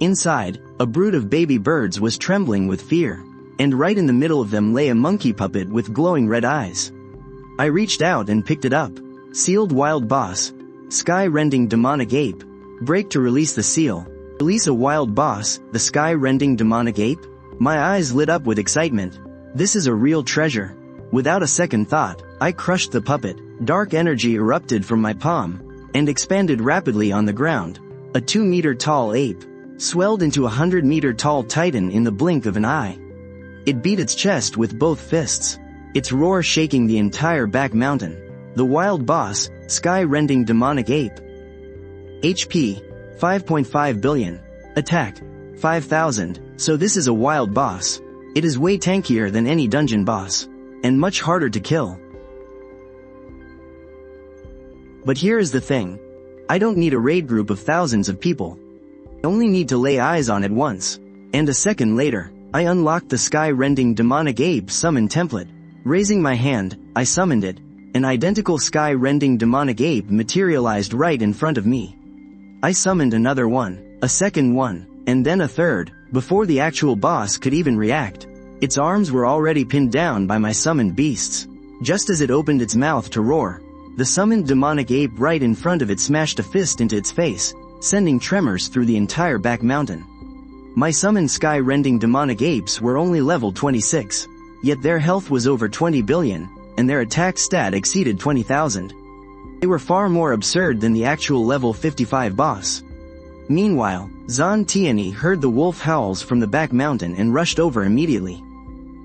Inside, a brood of baby birds was trembling with fear, and right in the middle of them lay a monkey puppet with glowing red eyes. I reached out and picked it up. Sealed wild boss. Sky-rending demonic ape. Break to release the seal. Release a wild boss, the sky-rending demonic ape? My eyes lit up with excitement. This is a real treasure. Without a second thought, I crushed the puppet. Dark energy erupted from my palm and expanded rapidly on the ground. A 2-meter-tall ape swelled into a 100-meter-tall titan in the blink of an eye. It beat its chest with both fists, its roar shaking the entire back mountain. The wild boss, sky-rending demonic ape. HP, 5.5 billion. Attack, 5,000. So this is a wild boss. It is way tankier than any dungeon boss, and much harder to kill. But here is the thing. I don't need a raid group of thousands of people. I only need to lay eyes on it once, and a second later, I unlocked the sky-rending demonic ape summon template. Raising my hand, I summoned it. An identical sky-rending demonic ape materialized right in front of me. I summoned another one, a second one, and then a third, before the actual boss could even react. Its arms were already pinned down by my summoned beasts. Just as it opened its mouth to roar, the summoned demonic ape right in front of it smashed a fist into its face, sending tremors through the entire back mountain. My summoned sky-rending demonic apes were only level 26, yet their health was over 20 billion, and their attack stat exceeded 20,000. They were far more absurd than the actual level 55 boss. Meanwhile, Zan Tianyi heard the wolf howls from the back mountain and rushed over immediately.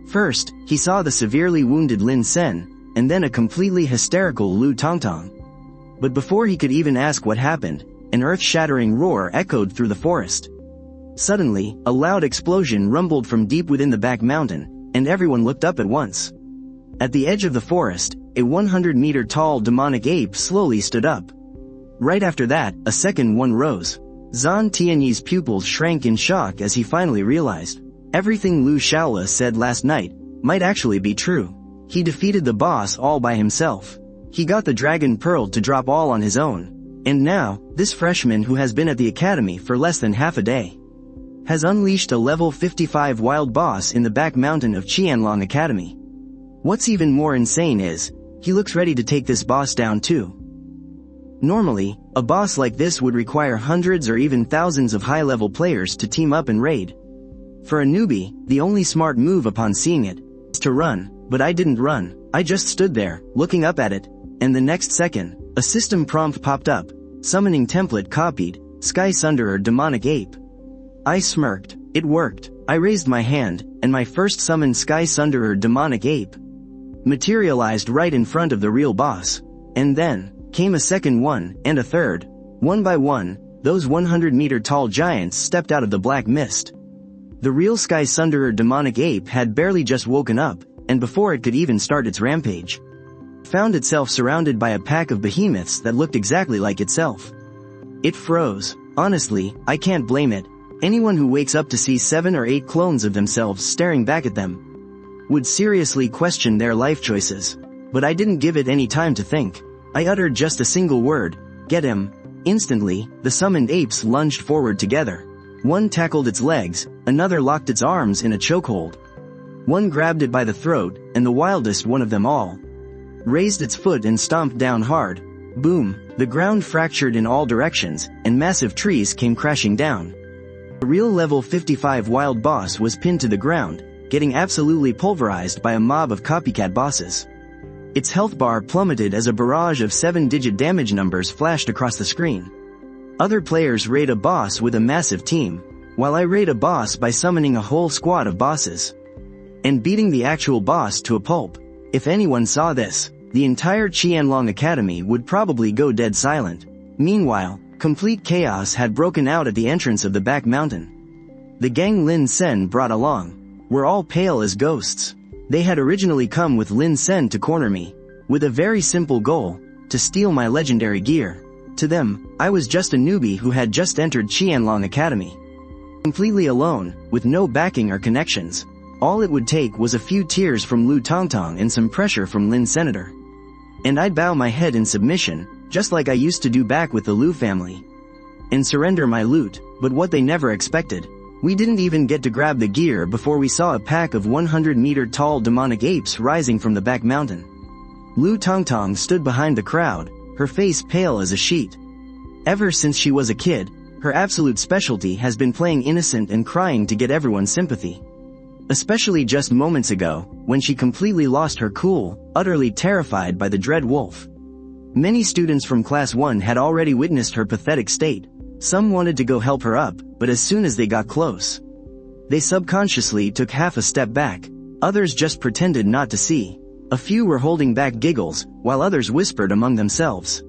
First, he saw the severely wounded Lin Sen, and then a completely hysterical Lu Tongtong. But before he could even ask what happened, an earth-shattering roar echoed through the forest. Suddenly, a loud explosion rumbled from deep within the back mountain, and everyone looked up at once. At the edge of the forest, a 100-meter-tall demonic ape slowly stood up. Right after that, a second one rose. Zan Tianyi's pupils shrank in shock as he finally realized everything Liu Xiaole said last night might actually be true. He defeated the boss all by himself. He got the dragon pearl to drop all on his own. And now, this freshman who has been at the academy for less than half a day has unleashed a level 55 wild boss in the back mountain of Qianlong Academy. What's even more insane is, he looks ready to take this boss down too. Normally, a boss like this would require hundreds or even thousands of high-level players to team up and raid. For a newbie, the only smart move upon seeing it is to run, but I didn't run. I just stood there, looking up at it, and the next second, a system prompt popped up, summoning template copied, Sky Sunderer demonic ape. I smirked. It worked. I raised my hand, and my first summoned Sky Sunderer demonic ape materialized right in front of the real boss. And then came a second one, and a third. One by one, those 100-meter-tall giants stepped out of the black mist. The real Sky Sunderer demonic ape had barely just woken up, and before it could even start its rampage, found itself surrounded by a pack of behemoths that looked exactly like itself. It froze. Honestly, I can't blame it. Anyone who wakes up to see 7 or 8 clones of themselves staring back at them would seriously question their life choices. But I didn't give it any time to think. I uttered just a single word, "Get him." Instantly, the summoned apes lunged forward together. One tackled its legs, another locked its arms in a chokehold. One grabbed it by the throat, and the wildest one of them all raised its foot and stomped down hard. Boom! The ground fractured in all directions, and massive trees came crashing down. The real level 55 wild boss was pinned to the ground, getting absolutely pulverized by a mob of copycat bosses. Its health bar plummeted as a barrage of 7-digit damage numbers flashed across the screen. Other players raid a boss with a massive team, while I raid a boss by summoning a whole squad of bosses and beating the actual boss to a pulp. If anyone saw this, the entire Qianlong Academy would probably go dead silent. Meanwhile, complete chaos had broken out at the entrance of the back mountain. The gang Lin Sen brought along were all pale as ghosts. They had originally come with Lin Sen to corner me, with a very simple goal, to steal my legendary gear. To them, I was just a newbie who had just entered Qianlong Academy. Completely alone, with no backing or connections. All it would take was a few tears from Lu Tongtong and some pressure from Lin Senator. And I'd bow my head in submission, just like I used to do back with the Liu family, and surrender my loot. But what they never expected, we didn't even get to grab the gear before we saw a pack of 100-meter-tall demonic apes rising from the back mountain. Lu Tongtong stood behind the crowd, her face pale as a sheet. Ever since she was a kid, her absolute specialty has been playing innocent and crying to get everyone's sympathy. Especially just moments ago, when she completely lost her cool, utterly terrified by the dread wolf. Many students from Class 1 had already witnessed her pathetic state. Some wanted to go help her up, but as soon as they got close, they subconsciously took half a step back. Others just pretended not to see. A few were holding back giggles, while others whispered among themselves.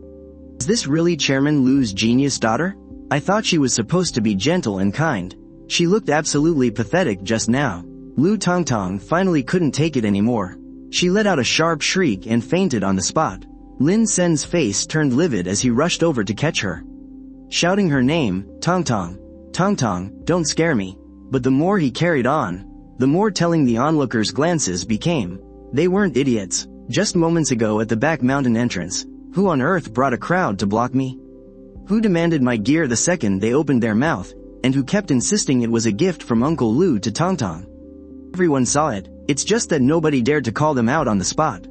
Is this really Chairman Lu's genius daughter? I thought she was supposed to be gentle and kind. She looked absolutely pathetic just now. Lu Tongtong finally couldn't take it anymore. She let out a sharp shriek and fainted on the spot. Lin Sen's face turned livid as he rushed over to catch her, shouting her name, "Tongtong, Tongtong, don't scare me." But the more he carried on, the more telling the onlookers' glances became. They weren't idiots. Just moments ago at the back mountain entrance, who on earth brought a crowd to block me? Who demanded my gear the second they opened their mouth, and who kept insisting it was a gift from Uncle Lu to Tong Tong? Everyone saw it, it's just that nobody dared to call them out on the spot.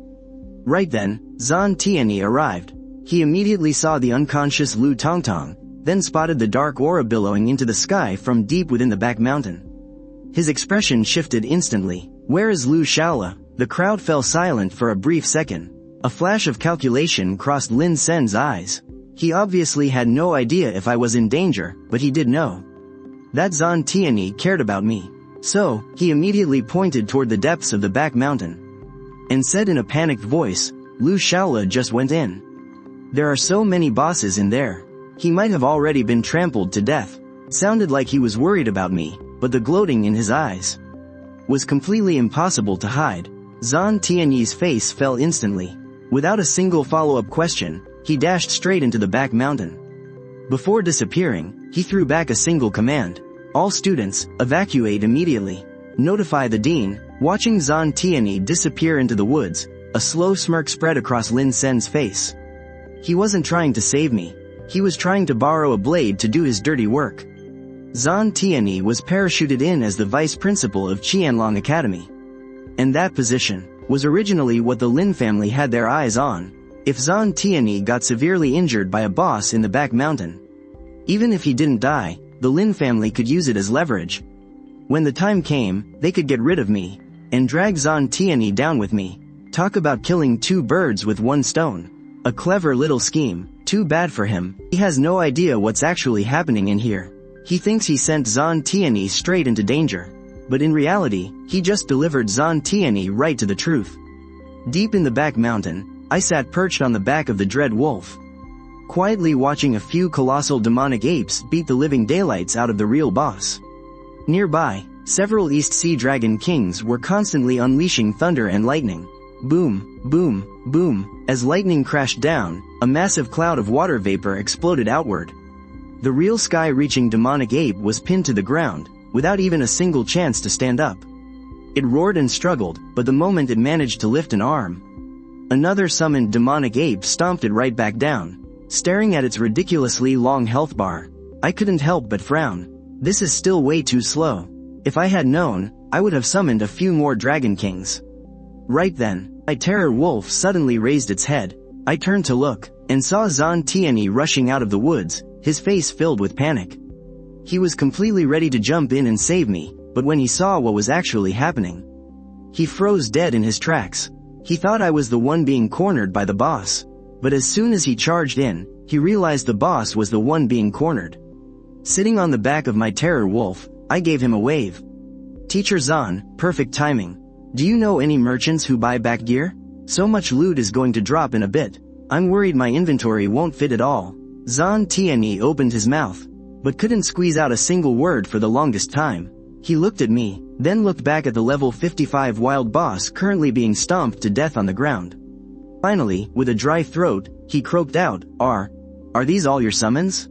Right then, Zhan Tianyi arrived. He immediately saw the unconscious Lu Tong Tong, then spotted the dark aura billowing into the sky from deep within the back mountain. His expression shifted instantly. Where is Liu Xiaole? The crowd fell silent for a brief second. A flash of calculation crossed Lin Sen's eyes. He obviously had no idea if I was in danger, but he did know that Zhan Tianyi cared about me. So, he immediately pointed toward the depths of the back mountain and said in a panicked voice, Liu Xiaole just went in. There are so many bosses in there. He might have already been trampled to death. Sounded like he was worried about me, but the gloating in his eyes was completely impossible to hide. Zhan Tianyi's face fell instantly. Without a single follow-up question, he dashed straight into the back mountain. Before disappearing, he threw back a single command. All students, evacuate immediately. Notify the dean. Watching Zhan Tianyi disappear into the woods, a slow smirk spread across Lin Sen's face. He wasn't trying to save me. He was trying to borrow a blade to do his dirty work. Zhan Tianyi was parachuted in as the vice principal of Qianlong Academy. And that position was originally what the Lin family had their eyes on. If Zhan Tianyi got severely injured by a boss in the back mountain, even if he didn't die, the Lin family could use it as leverage. When the time came, they could get rid of me and drag Zhan Tianyi down with me. Talk about killing two birds with one stone. A clever little scheme. Too bad for him. He has no idea what's actually happening in here. He thinks he sent Zhan Tianyi straight into danger. But in reality, he just delivered Zhan Tianyi right to the truth. Deep in the back mountain, I sat perched on the back of the dread wolf, quietly watching a few colossal demonic apes beat the living daylights out of the real boss. Nearby, several East Sea Dragon Kings were constantly unleashing thunder and lightning. Boom, boom, boom. As lightning crashed down, a massive cloud of water vapor exploded outward. The real sky-reaching demonic ape was pinned to the ground, without even a single chance to stand up. It roared and struggled, but the moment it managed to lift an arm, another summoned demonic ape stomped it right back down. Staring at its ridiculously long health bar, I couldn't help but frown. This is still way too slow. If I had known, I would have summoned a few more Dragon Kings. Right then, my terror wolf suddenly raised its head. I turned to look, and saw Zhan Tianyi rushing out of the woods, his face filled with panic. He was completely ready to jump in and save me, but when he saw what was actually happening, he froze dead in his tracks. He thought I was the one being cornered by the boss. But as soon as he charged in, he realized the boss was the one being cornered. Sitting on the back of my terror wolf, I gave him a wave. Teacher Zhan, perfect timing. Do you know any merchants who buy back gear? So much loot is going to drop in a bit. I'm worried my inventory won't fit at all. Zhan Tianyi opened his mouth, but couldn't squeeze out a single word for the longest time. He looked at me, then looked back at the level 55 wild boss currently being stomped to death on the ground. Finally, with a dry throat, he croaked out, Are these all your summons?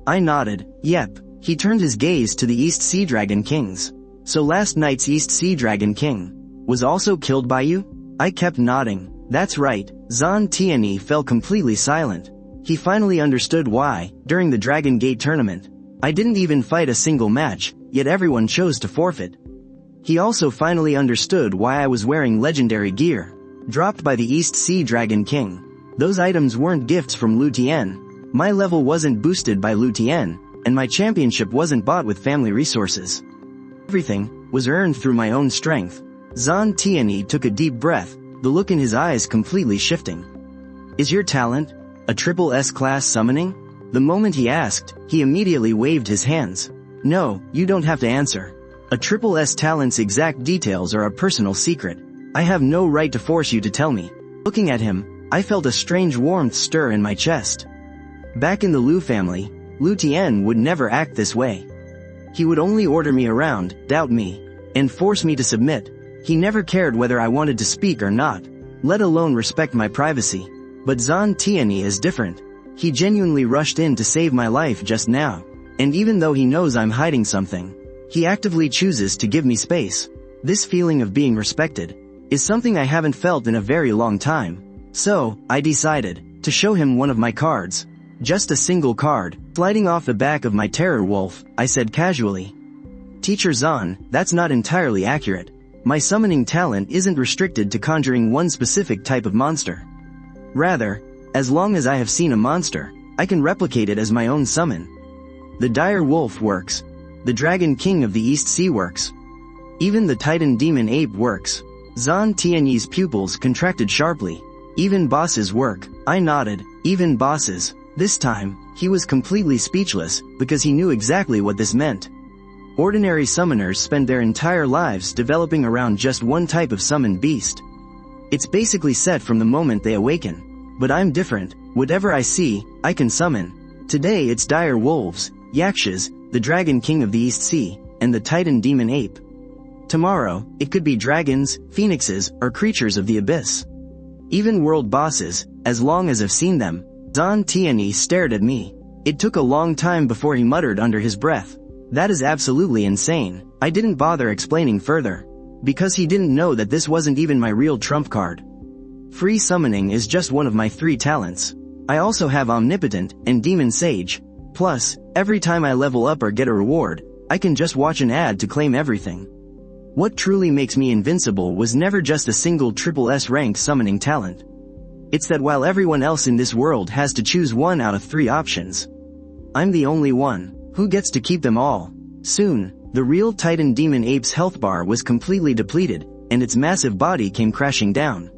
I nodded, yep. He turned his gaze to the East Sea Dragon Kings. So last night's East Sea Dragon King was also killed by you? I kept nodding. That's right. Zhan Tianyi fell completely silent. He finally understood why, during the Dragon Gate tournament, I didn't even fight a single match, yet everyone chose to forfeit. He also finally understood why I was wearing legendary gear, dropped by the East Sea Dragon King. Those items weren't gifts from Lu Tian. My level wasn't boosted by Lu Tian, and my championship wasn't bought with family resources. Everything was earned through my own strength. Zhan Tianyi took a deep breath, the look in his eyes completely shifting. Is your talent a triple S class summoning? The moment he asked, he immediately waved his hands. No, you don't have to answer. A triple S talent's exact details are a personal secret. I have no right to force you to tell me. Looking at him, I felt a strange warmth stir in my chest. Back in the Liu family, Lu Tian would never act this way. He would only order me around, doubt me, and force me to submit. He never cared whether I wanted to speak or not, let alone respect my privacy. But Zhan Tianyi is different. He genuinely rushed in to save my life just now. And even though he knows I'm hiding something, he actively chooses to give me space. This feeling of being respected is something I haven't felt in a very long time. So, I decided to show him one of my cards. Just a single card. Sliding off the back of my terror wolf, I said casually, "Teacher Zan, that's not entirely accurate. My summoning talent isn't restricted to conjuring one specific type of monster. Rather, as long as I have seen a monster, I can replicate it as my own summon. The dire wolf works. The dragon king of the East Sea works. Even the titan demon ape works." Zan Tianyi's pupils contracted sharply. "Even bosses work." I nodded. "Even bosses." This time, he was completely speechless, because he knew exactly what this meant. Ordinary summoners spend their entire lives developing around just one type of summoned beast. It's basically set from the moment they awaken. But I'm different. Whatever I see, I can summon. Today it's dire wolves, yakshas, the dragon king of the East Sea, and the titan demon ape. Tomorrow, it could be dragons, phoenixes, or creatures of the abyss. Even world bosses, as long as I've seen them. Zan Tianyi stared at me. It took a long time before he muttered under his breath, "That is absolutely insane." I didn't bother explaining further, because he didn't know that this wasn't even my real trump card. Free summoning is just one of my 3 talents. I also have Omnipotent and Demon Sage. Plus, every time I level up or get a reward, I can just watch an ad to claim everything. What truly makes me invincible was never just a single SSS rank summoning talent. It's that while everyone else in this world has to choose 1 out of 3 options, I'm the only one who gets to keep them all. Soon, the real Titan Demon Ape's health bar was completely depleted, and its massive body came crashing down.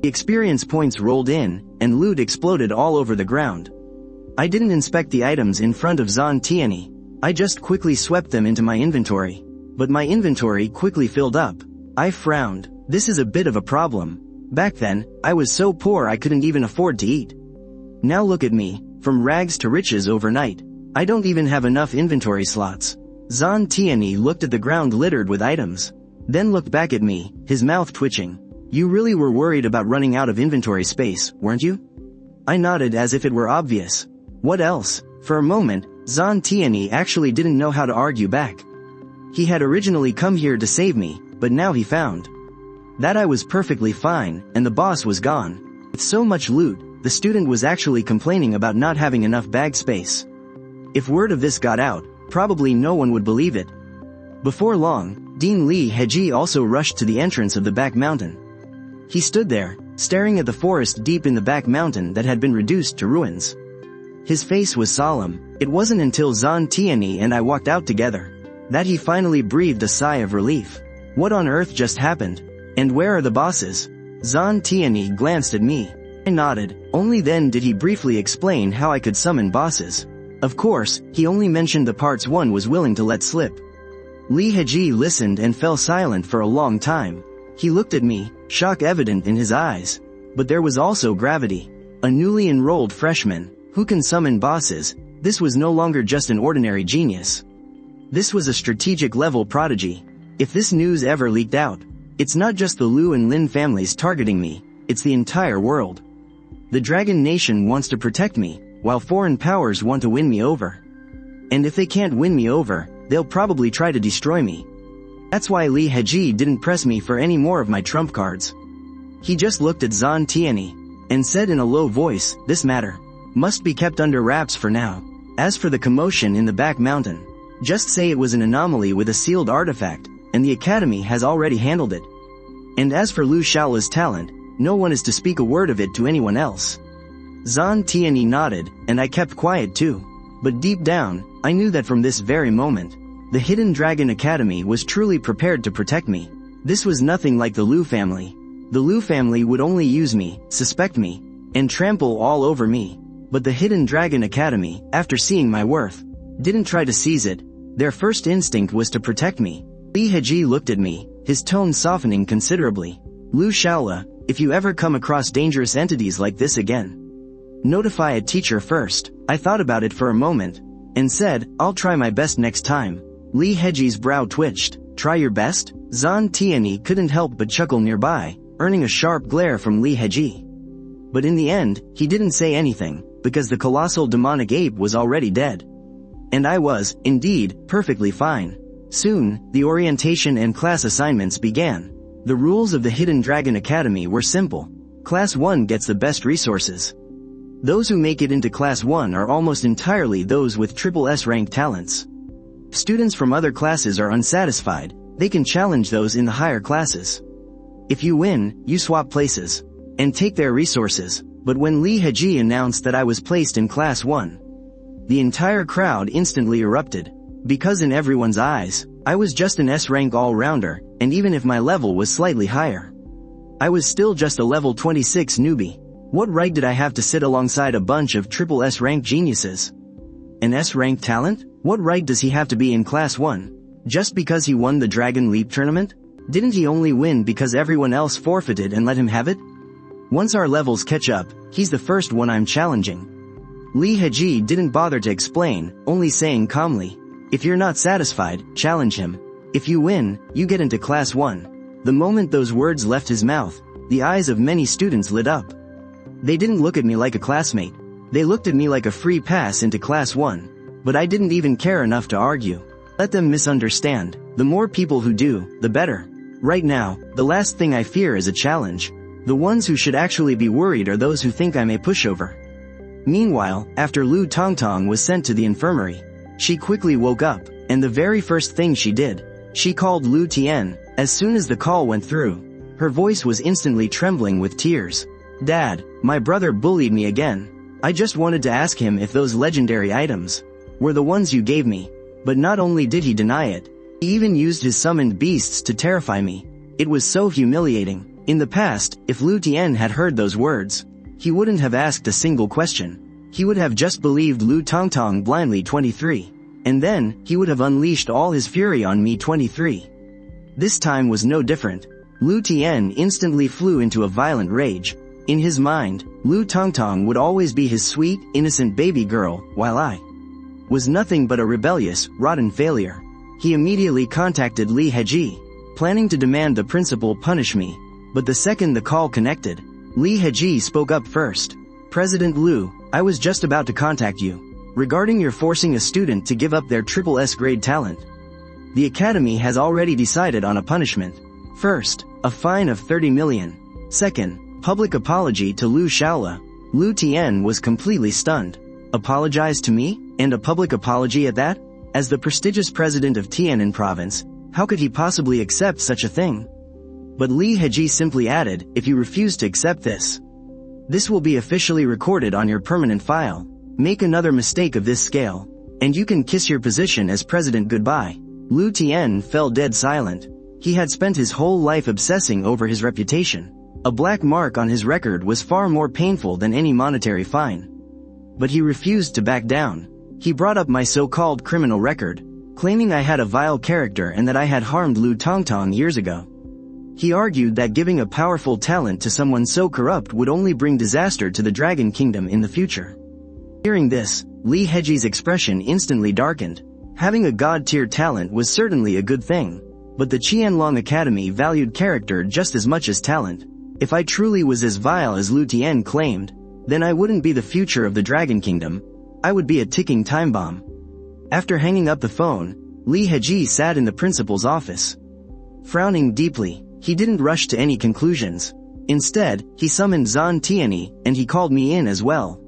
The experience points rolled in, and loot exploded all over the ground. I didn't inspect the items in front of Zan Tianyi. I just quickly swept them into my inventory. But my inventory quickly filled up. I frowned. This is a bit of a problem. Back then, I was so poor I couldn't even afford to eat. Now look at me, from rags to riches overnight. I don't even have enough inventory slots. Zan Tianyi looked at the ground littered with items, then looked back at me, his mouth twitching. "You really were worried about running out of inventory space, weren't you?" I nodded as if it were obvious. What else? For a moment, Zan Tianyi actually didn't know how to argue back. He had originally come here to save me, but now he found that I was perfectly fine, and the boss was gone. With so much loot, the student was actually complaining about not having enough bag space. If word of this got out, probably no one would believe it. Before long, Dean Li Heji also rushed to the entrance of the back mountain. He stood there, staring at the forest deep in the back mountain that had been reduced to ruins. His face was solemn. It wasn't until Zan Tianyi and I walked out together that he finally breathed a sigh of relief. What on earth just happened? And where are the bosses? Zan Tianyi glanced at me. I nodded. Only then did he briefly explain how I could summon bosses. Of course, he only mentioned the parts one was willing to let slip. Li Heji listened and fell silent for a long time. He looked at me, shock evident in his eyes. But there was also gravity. A newly enrolled freshman, who can summon bosses, this was no longer just an ordinary genius. This was a strategic level prodigy. If this news ever leaked out, it's not just the Liu and Lin families targeting me, it's the entire world. The Dragon Nation wants to protect me, while foreign powers want to win me over. And if they can't win me over, they'll probably try to destroy me. That's why Li Heji didn't press me for any more of my trump cards. He just looked at Zan Tianyi, and said in a low voice, "This matter must be kept under wraps for now. As for the commotion in the back mountain, just say it was an anomaly with a sealed artifact, and the Academy has already handled it. And as for Liu Xiaole's talent, no one is to speak a word of it to anyone else." Zan Tianyi nodded, and I kept quiet too. But deep down, I knew that from this very moment, the Hidden Dragon Academy was truly prepared to protect me. This was nothing like the Liu family. The Liu family would only use me, suspect me, and trample all over me. But the Hidden Dragon Academy, after seeing my worth, didn't try to seize it. Their first instinct was to protect me. Li Heji looked at me, his tone softening considerably. "Liu Xiaole, if you ever come across dangerous entities like this again, notify a teacher first." I thought about it for a moment, and said, "I'll try my best next time." Li Heji's brow twitched. "Try your best?" Zan Tianyi couldn't help but chuckle nearby, earning a sharp glare from Li Heji. But in the end, he didn't say anything, because the colossal demonic ape was already dead. And I was, indeed, perfectly fine. Soon, the orientation and class assignments began. The rules of the Hidden Dragon Academy were simple. Class 1 gets the best resources. Those who make it into Class 1 are almost entirely those with SSS rank talents. If students from other classes are unsatisfied, they can challenge those in the higher classes. If you win, you swap places and take their resources. But when Li Heji announced that I was placed in Class 1, the entire crowd instantly erupted. Because in everyone's eyes, I was just an S-rank all-rounder, and even if my level was slightly higher, I was still just a level 26 newbie. What right did I have to sit alongside a bunch of SSS rank geniuses? An S-rank talent? What right does he have to be in Class 1? Just because he won the Dragon Leap tournament? Didn't he only win because everyone else forfeited and let him have it? Once our levels catch up, he's the first one I'm challenging. Li Heji didn't bother to explain, only saying calmly, "If you're not satisfied, challenge him. If you win, you get into Class 1. The moment those words left his mouth, the eyes of many students lit up. They didn't look at me like a classmate. They looked at me like a free pass into Class 1. But I didn't even care enough to argue. Let them misunderstand. The more people who do, the better. Right now, the last thing I fear is a challenge. The ones who should actually be worried are those who think I'm a pushover." Meanwhile, after Lu Tongtong was sent to the infirmary, she quickly woke up, and the very first thing she did, she called Lu Tian. As soon as the call went through, her voice was instantly trembling with tears. "Dad, my brother bullied me again. I just wanted to ask him if those legendary items were the ones you gave me." But not only did he deny it, he even used his summoned beasts to terrify me. It was so humiliating. In the past, if Lu Tian had heard those words, he wouldn't have asked a single question. He would have just believed Lu Tongtong blindly 23. And then, he would have unleashed all his fury on me 23. This time was no different. Lu Tian instantly flew into a violent rage. In his mind, Lu Tongtong would always be his sweet, innocent baby girl, while I was nothing but a rebellious, rotten failure. He immediately contacted Li Heji, planning to demand the principal punish me. But the second the call connected, Li Heji spoke up first. "President Liu, I was just about to contact you regarding your forcing a student to give up their SSS grade talent. The academy has already decided on a punishment. First, a fine of 30 million. Second, public apology to Liu Xiaole." Lu Tian was completely stunned. Apologize to me? And a public apology at that? As the prestigious president of Tianan province, how could he possibly accept such a thing? But Li Heji simply added, "If you refuse to accept this will be officially recorded on your permanent file. Make another mistake of this scale, and you can kiss your position as president goodbye." Lu Tian fell dead silent. He had spent his whole life obsessing over his reputation. A black mark on his record was far more painful than any monetary fine. But he refused to back down. He brought up my so-called criminal record, claiming I had a vile character and that I had harmed Lu Tongtong years ago. He argued that giving a powerful talent to someone so corrupt would only bring disaster to the Dragon Kingdom in the future. Hearing this, Li Heji's expression instantly darkened. Having a god-tier talent was certainly a good thing, but the Qianlong Academy valued character just as much as talent. If I truly was as vile as Lu Tian claimed, then I wouldn't be the future of the Dragon Kingdom. I would be a ticking time bomb. After hanging up the phone, Li Heji sat in the principal's office. Frowning deeply, he didn't rush to any conclusions. Instead, he summoned Zhan Tianyi, and he called me in as well.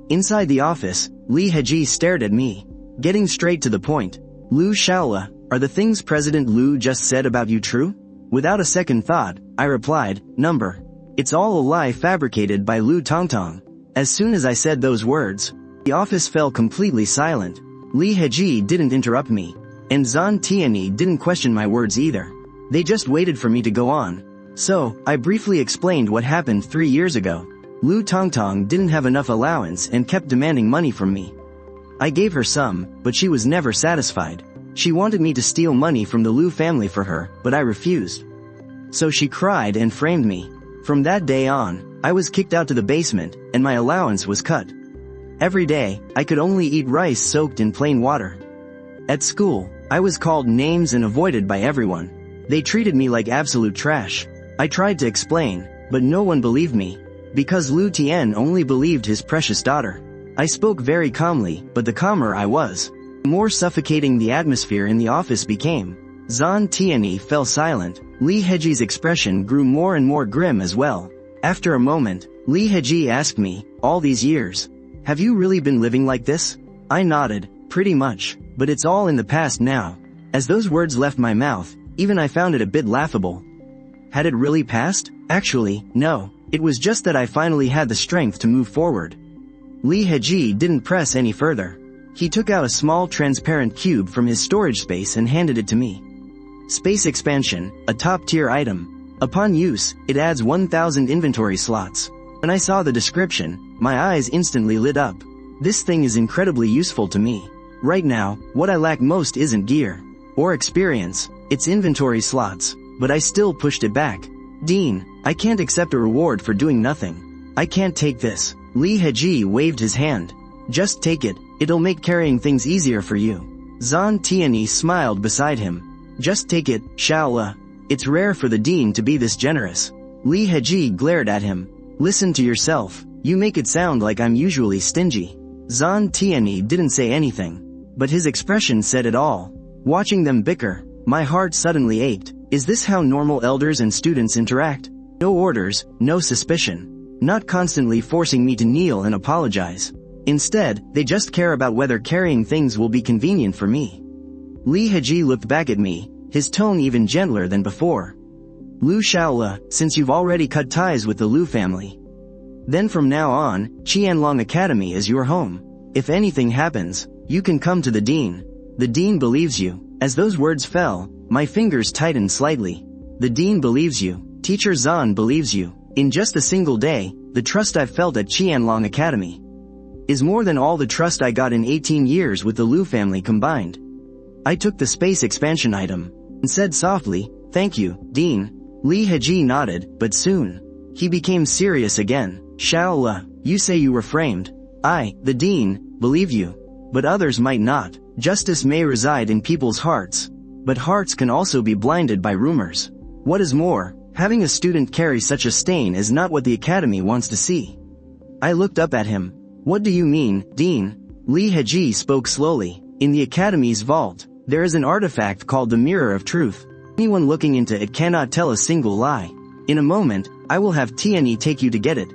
Inside the office, Li Heji stared at me, getting straight to the point. "Liu Xiaole, are the things President Liu just said about you true?" Without a second thought, I replied, "Number. It's all a lie fabricated by Lu Tongtong." As soon as I said those words, the office fell completely silent. Li Heji didn't interrupt me, and Zhan Tianyi didn't question my words either. They just waited for me to go on. So, I briefly explained what happened 3 years ago. Lu Tongtong didn't have enough allowance and kept demanding money from me. I gave her some, but she was never satisfied. She wanted me to steal money from the Liu family for her, but I refused. So she cried and framed me. From that day on, I was kicked out to the basement, and my allowance was cut. Every day, I could only eat rice soaked in plain water. At school, I was called names and avoided by everyone. They treated me like absolute trash. I tried to explain, but no one believed me. Because Lu Tian only believed his precious daughter. I spoke very calmly, but the calmer I was, The more suffocating the atmosphere in the office became. Zan Tianyi fell silent. Li Heji's expression grew more and more grim as well. After a moment, Li Heji asked me, "All these years, have you really been living like this?" I nodded, "Pretty much, but it's all in the past now." As those words left my mouth, even I found it a bit laughable. Had it really passed? Actually, no. It was just that I finally had the strength to move forward. Li Heji didn't press any further. He took out a small transparent cube from his storage space and handed it to me. Space expansion, a top-tier item. Upon use, it adds 1,000 inventory slots. When I saw the description, my eyes instantly lit up. This thing is incredibly useful to me. Right now, what I lack most isn't gear or experience, it's inventory slots, but I still pushed it back. "Dean, I can't accept a reward for doing nothing. I can't take this." Li Heji waved his hand. "Just take it, it'll make carrying things easier for you." Zan Tianyi smiled beside him. "Just take it, Xiaole. It's rare for the Dean to be this generous." Li Heji glared at him. "Listen to yourself, you make it sound like I'm usually stingy." Zan Tianyi didn't say anything, but his expression said it all. Watching them bicker, my heart suddenly ached. Is this how normal elders and students interact? No orders, no suspicion. Not constantly forcing me to kneel and apologize. Instead, they just care about whether carrying things will be convenient for me. Li Heji looked back at me, his tone even gentler than before. "Liu Xiaole, since you've already cut ties with the Liu family, then from now on, Qianlong Academy is your home. If anything happens, you can come to the Dean. The Dean believes you." As those words fell, my fingers tightened slightly. The Dean believes you. Teacher Zan believes you. In just a single day, the trust I've felt at Qianlong Academy is more than all the trust I got in 18 years with the Liu family combined. I took the space expansion item and said softly, "Thank you, Dean." Li Heji nodded, but soon he became serious again. "Xiaole, you say you were framed. I, the Dean, believe you. But others might not. Justice may reside in people's hearts, but hearts can also be blinded by rumors. What is more, having a student carry such a stain is not what the Academy wants to see." I looked up at him. "What do you mean, Dean?" Li Heji spoke slowly. "In the Academy's vault, there is an artifact called the Mirror of Truth. Anyone looking into it cannot tell a single lie. In a moment, I will have Tianyi take you to get it."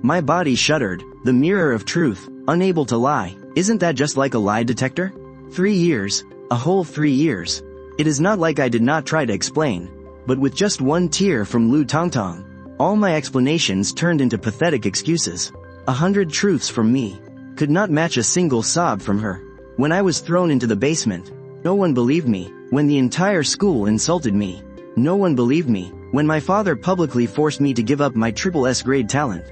My body shuddered. The Mirror of Truth, unable to lie. Isn't that just like a lie detector? 3 years, a whole 3 years. It is not like I did not try to explain, but with just one tear from Lu Tongtong, all my explanations turned into pathetic excuses. 100 truths from me could not match a single sob from her. When I was thrown into the basement, no one believed me. When the entire school insulted me, no one believed me. When my father publicly forced me to give up my SSS grade talent,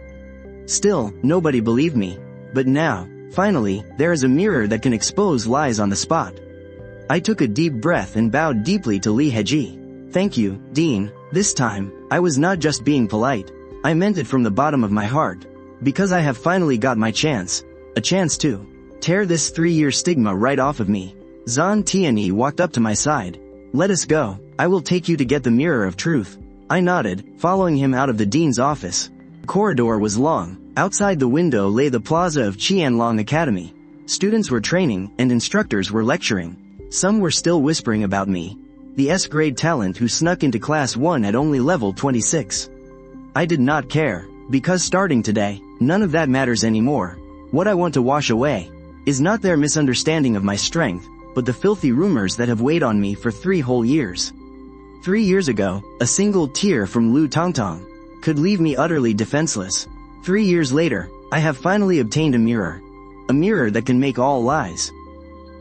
still, nobody believed me. But now, finally, there is a mirror that can expose lies on the spot. I took a deep breath and bowed deeply to Li Heji. "Thank you, Dean." This time, I was not just being polite. I meant it from the bottom of my heart. Because I have finally got my chance. A chance to tear this 3-year stigma right off of me. Zan Tianyi walked up to my side. "Let us go. I will take you to get the Mirror of Truth." I nodded, following him out of the Dean's office. The corridor was long. Outside the window lay the plaza of Qianlong Academy. Students were training, and instructors were lecturing. Some were still whispering about me, the S-grade talent who snuck into Class 1 at only level 26. I did not care, because starting today, none of that matters anymore. What I want to wash away is not their misunderstanding of my strength, but the filthy rumors that have weighed on me for 3 whole years. 3 years ago, a single tear from Lu Tongtong could leave me utterly defenseless. 3 years later, I have finally obtained a mirror. A mirror that can make all lies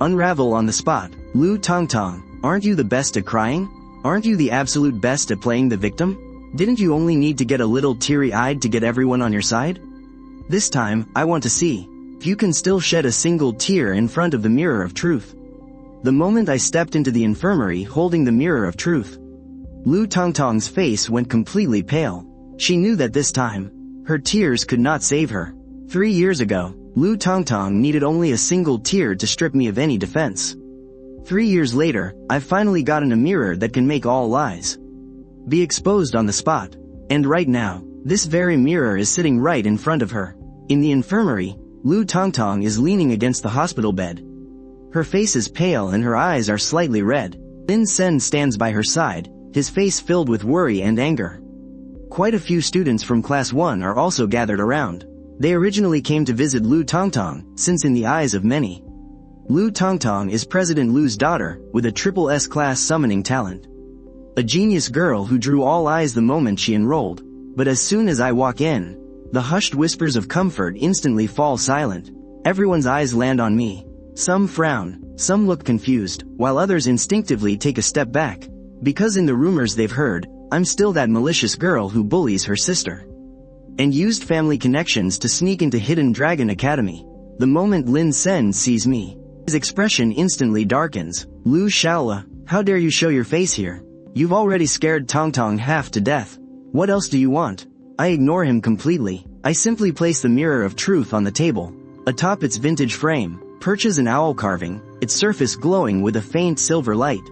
unravel on the spot. Lu Tongtong, aren't you the best at crying? Aren't you the absolute best at playing the victim? Didn't you only need to get a little teary-eyed to get everyone on your side? This time, I want to see if you can still shed a single tear in front of the Mirror of Truth. The moment I stepped into the infirmary holding the Mirror of Truth, Lu Tongtong's face went completely pale. She knew that this time, her tears could not save her. 3 years ago, Lu Tongtong needed only a single tear to strip me of any defense. 3 years later, I've finally gotten a mirror that can make all lies be exposed on the spot. And right now, this very mirror is sitting right in front of her. In the infirmary, Lu Tongtong is leaning against the hospital bed. Her face is pale and her eyes are slightly red. Lin Sen stands by her side, his face filled with worry and anger. Quite a few students from Class 1 are also gathered around. They originally came to visit Lu Tongtong, since in the eyes of many, Lu Tongtong is President Lu's daughter, with a triple S class summoning talent. A genius girl who drew all eyes the moment she enrolled, but as soon as I walk in, the hushed whispers of comfort instantly fall silent. Everyone's eyes land on me. Some frown, some look confused, while others instinctively take a step back, because in the rumors they've heard, I'm still that malicious girl who bullies her sister and used family connections to sneak into Hidden Dragon Academy. The moment Lin Sen sees me, his expression instantly darkens. Liu Xiaole, how dare you show your face here? You've already scared Tongtong half to death. What else do you want? I ignore him completely. I simply place the mirror of truth on the table. Atop its vintage frame, perches an owl carving, its surface glowing with a faint silver light.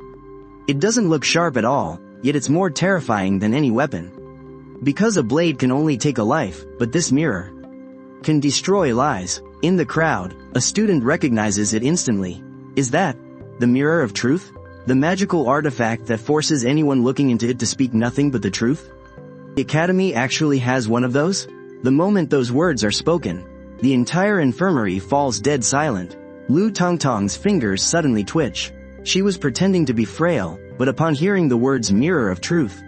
It doesn't look sharp at all, yet it's more terrifying than any weapon. Because a blade can only take a life, but this mirror can destroy lives. In the crowd, a student recognizes it instantly. Is that the mirror of truth? The magical artifact that forces anyone looking into it to speak nothing but the truth? The academy actually has one of those? The moment those words are spoken, the entire infirmary falls dead silent. Lu Tongtong's fingers suddenly twitch. She was pretending to be frail, but upon hearing the words mirror of truth,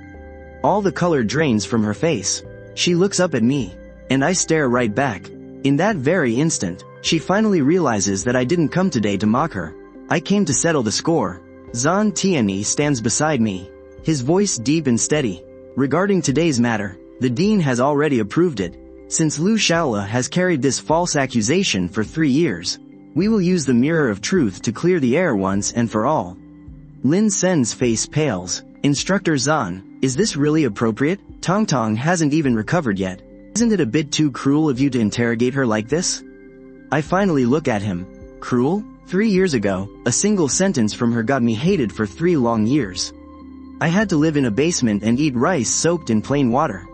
all the color drains from her face. She looks up at me, and I stare right back. In that very instant, she finally realizes that I didn't come today to mock her. I came to settle the score. Zhan Tianyi stands beside me, his voice deep and steady. Regarding today's matter, the dean has already approved it. Since Liu Xiaole has carried this false accusation for 3 years, we will use the mirror of truth to clear the air once and for all. Lin Sen's face pales. Instructor Zhan, is this really appropriate? Tongtong hasn't even recovered yet. Isn't it a bit too cruel of you to interrogate her like this? I finally look at him. Cruel? 3 years ago, a single sentence from her got me hated for 3 long years. I had to live in a basement and eat rice soaked in plain water,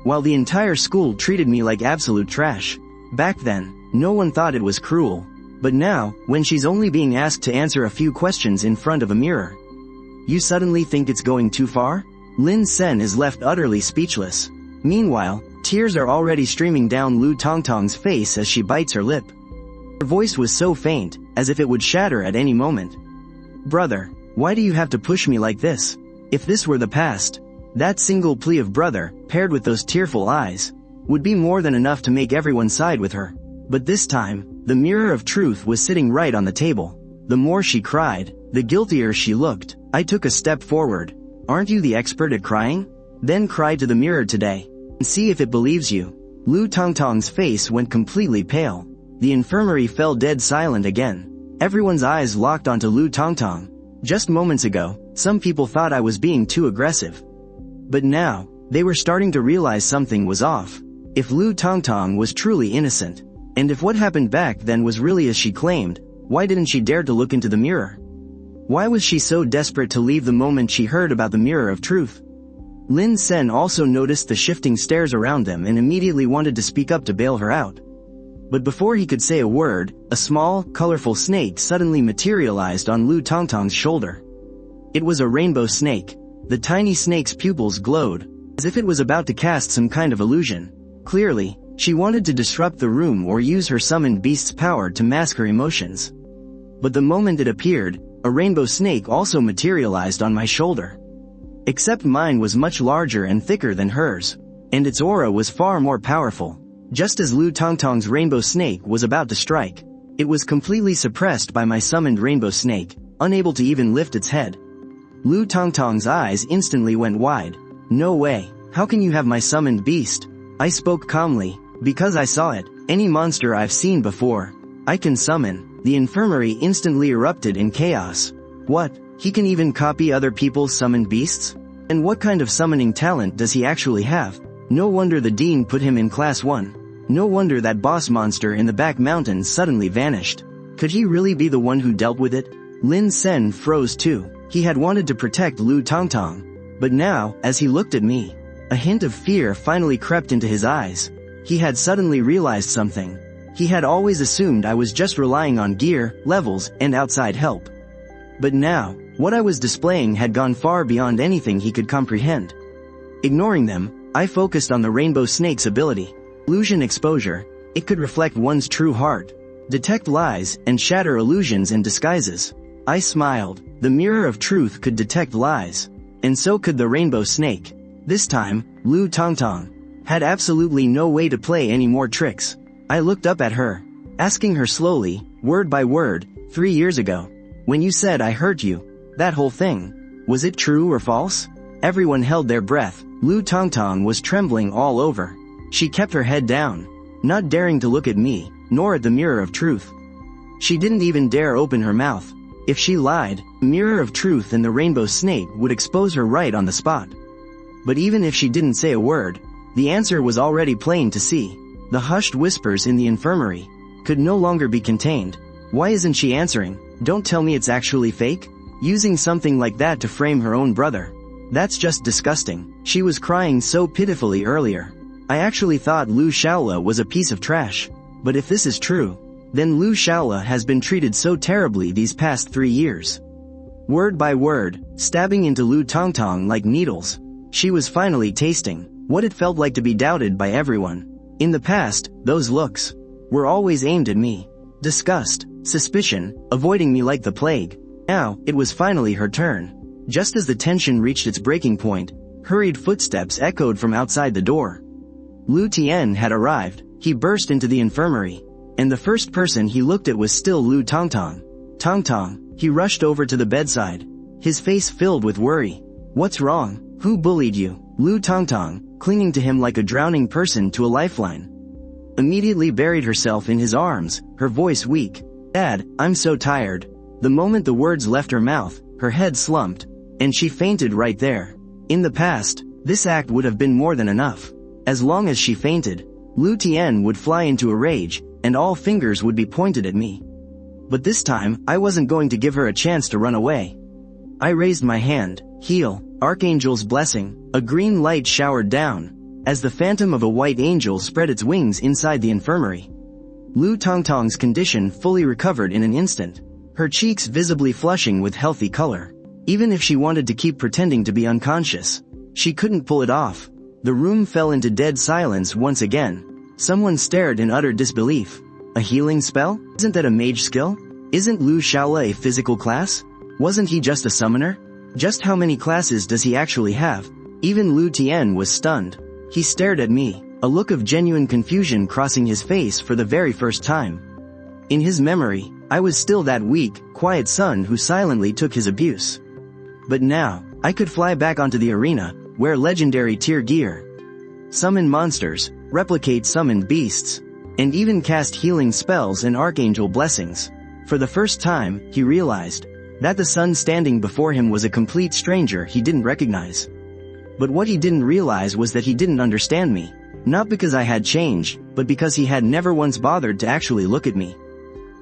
while the entire school treated me like absolute trash. Back then, no one thought it was cruel. But now, when she's only being asked to answer a few questions in front of a mirror, you suddenly think it's going too far? Lin Sen is left utterly speechless. Meanwhile, tears are already streaming down Lu Tongtong's face as she bites her lip. Her voice was so faint, as if it would shatter at any moment. Brother, why do you have to push me like this? If this were the past, that single plea of brother, paired with those tearful eyes, would be more than enough to make everyone side with her. But this time, the mirror of truth was sitting right on the table. The more she cried, the guiltier she looked. I took a step forward. Aren't you the expert at crying? Then cry to the mirror today, and see if it believes you. Lu Tongtong's face went completely pale. The infirmary fell dead silent again. Everyone's eyes locked onto Lu Tongtong. Just moments ago, some people thought I was being too aggressive. But now, they were starting to realize something was off. If Lu Tongtong was truly innocent, and if what happened back then was really as she claimed, why didn't she dare to look into the mirror? Why was she so desperate to leave the moment she heard about the mirror of truth? Lin Sen also noticed the shifting stares around them and immediately wanted to speak up to bail her out. But before he could say a word, a small, colorful snake suddenly materialized on Lu Tongtong's shoulder. It was a rainbow snake. The tiny snake's pupils glowed, as if it was about to cast some kind of illusion. Clearly, she wanted to disrupt the room or use her summoned beast's power to mask her emotions. But the moment it appeared, a rainbow snake also materialized on my shoulder. Except mine was much larger and thicker than hers, and its aura was far more powerful. Just as Lu Tongtong's rainbow snake was about to strike, it was completely suppressed by my summoned rainbow snake, unable to even lift its head. Lu Tongtong's eyes instantly went wide. No way, how can you have my summoned beast? I spoke calmly, because I saw it. Any monster I've seen before, I can summon. The infirmary instantly erupted in chaos. What? He can even copy other people's summoned beasts? And what kind of summoning talent does he actually have? No wonder the dean put him in class 1. No wonder that boss monster in the back mountains suddenly vanished. Could he really be the one who dealt with it? Lin Sen froze too. He had wanted to protect Lu Tongtong. But now, as he looked at me, a hint of fear finally crept into his eyes. He had suddenly realized something. He had always assumed I was just relying on gear, levels, and outside help. But now, what I was displaying had gone far beyond anything he could comprehend. Ignoring them, I focused on the Rainbow Snake's ability. Illusion exposure. It could reflect one's true heart, detect lies, and shatter illusions and disguises. I smiled. The mirror of truth could detect lies. And so could the Rainbow Snake. This time, Liu Tongtong had absolutely no way to play any more tricks. I looked up at her, asking her slowly, word by word, 3 years ago, when you said I hurt you, that whole thing, was it true or false? Everyone held their breath. Liu Tongtong was trembling all over. She kept her head down, not daring to look at me, nor at the mirror of truth. She didn't even dare open her mouth. If she lied, the mirror of truth and the Rainbow Snake would expose her right on the spot. But even if she didn't say a word, the answer was already plain to see. The hushed whispers in the infirmary could no longer be contained. Why isn't she answering? Don't tell me it's actually fake? Using something like that to frame her own brother. That's just disgusting. She was crying so pitifully earlier. I actually thought Liu Xiaole was a piece of trash. But if this is true, then Liu Xiaole has been treated so terribly these past 3 years. Word by word, stabbing into Liu Tongtong like needles, she was finally tasting what it felt like to be doubted by everyone. In the past, those looks were always aimed at me. Disgust, suspicion, avoiding me like the plague. Now, it was finally her turn. Just as the tension reached its breaking point, hurried footsteps echoed from outside the door. Liu Tian had arrived. He burst into the infirmary, and the first person he looked at was still Liu Tongtong. Tongtong, he rushed over to the bedside, his face filled with worry. What's wrong? Who bullied you? Liu Tongtong, clinging to him like a drowning person to a lifeline, immediately buried herself in his arms, her voice weak. Dad, I'm so tired. The moment the words left her mouth, her head slumped, and she fainted right there. In the past, this act would have been more than enough. As long as she fainted, Liu Tian would fly into a rage, and all fingers would be pointed at me. But this time, I wasn't going to give her a chance to run away. I raised my hand. Heal. Archangel's blessing. A green light showered down, as the phantom of a white angel spread its wings inside the infirmary. Liu Tongtong's condition fully recovered in an instant, her cheeks visibly flushing with healthy color. Even if she wanted to keep pretending to be unconscious, she couldn't pull it off. The room fell into dead silence once again. Someone stared in utter disbelief. A healing spell? Isn't that a mage skill? Isn't Liu Xiaole a physical class? Wasn't he just a summoner? Just how many classes does he actually have? Even Liu Tian was stunned. He stared at me, a look of genuine confusion crossing his face for the very first time. In his memory, I was still that weak, quiet son who silently took his abuse. But now, I could fly back onto the arena, wear legendary tier gear, summon monsters, replicate summoned beasts, and even cast healing spells and archangel blessings. For the first time, he realized that the son standing before him was a complete stranger he didn't recognize. But what he didn't realize was that he didn't understand me. Not because I had changed, but because he had never once bothered to actually look at me.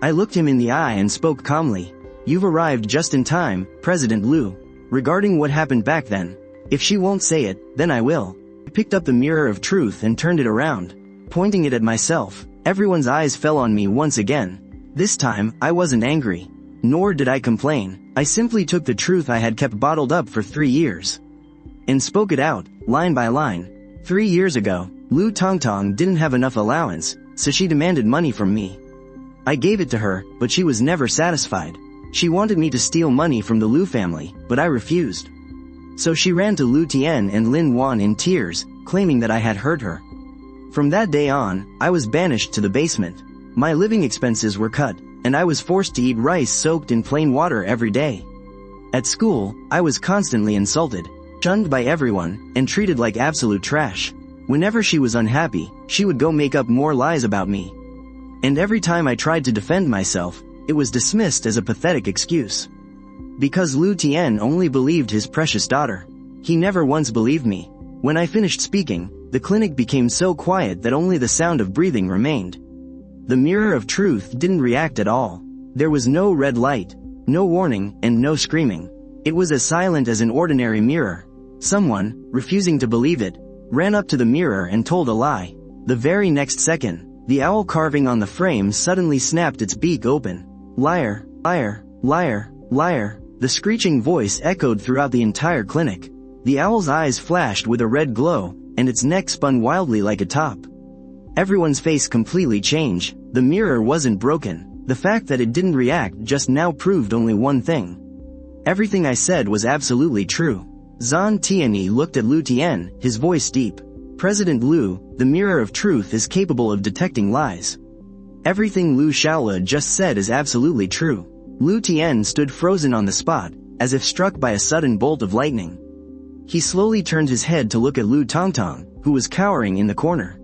I looked him in the eye and spoke calmly. You've arrived just in time, President Liu. Regarding what happened back then, if she won't say it, then I will. I picked up the mirror of truth and turned it around, pointing it at myself. Everyone's eyes fell on me once again. This time, I wasn't angry. Nor did I complain. I simply took the truth I had kept bottled up for 3 years and spoke it out, line by line. 3 years ago, Liu Tongtong didn't have enough allowance, so she demanded money from me. I gave it to her, but she was never satisfied. She wanted me to steal money from the Liu family, but I refused. So she ran to Liu Tian and Lin Wan in tears, claiming that I had hurt her. From that day on, I was banished to the basement. My living expenses were cut, and I was forced to eat rice soaked in plain water every day. At school, I was constantly insulted, shunned by everyone, and treated like absolute trash. Whenever she was unhappy, she would go make up more lies about me. And every time I tried to defend myself, it was dismissed as a pathetic excuse. Because Liu Tian only believed his precious daughter. He never once believed me. When I finished speaking, the clinic became so quiet that only the sound of breathing remained. The mirror of truth didn't react at all. There was no red light, no warning, and no screaming. It was as silent as an ordinary mirror. Someone, refusing to believe it, ran up to the mirror and told a lie. The very next second, The owl carving on the frame suddenly snapped its beak open. Liar, liar, liar, liar. The screeching voice echoed throughout the entire clinic. The owl's eyes flashed with a red glow, and its neck spun wildly like a top. Everyone's face completely changed. The mirror wasn't broken. The fact that it didn't react just now proved only one thing. Everything I said was absolutely true. Zhan Tianyi looked at Liu Tian, his voice deep. President Liu, the mirror of truth is capable of detecting lies. Everything Liu Xiaole just said is absolutely true. Liu Tian stood frozen on the spot, as if struck by a sudden bolt of lightning. He slowly turned his head to look at Lu Tongtong, who was cowering in the corner.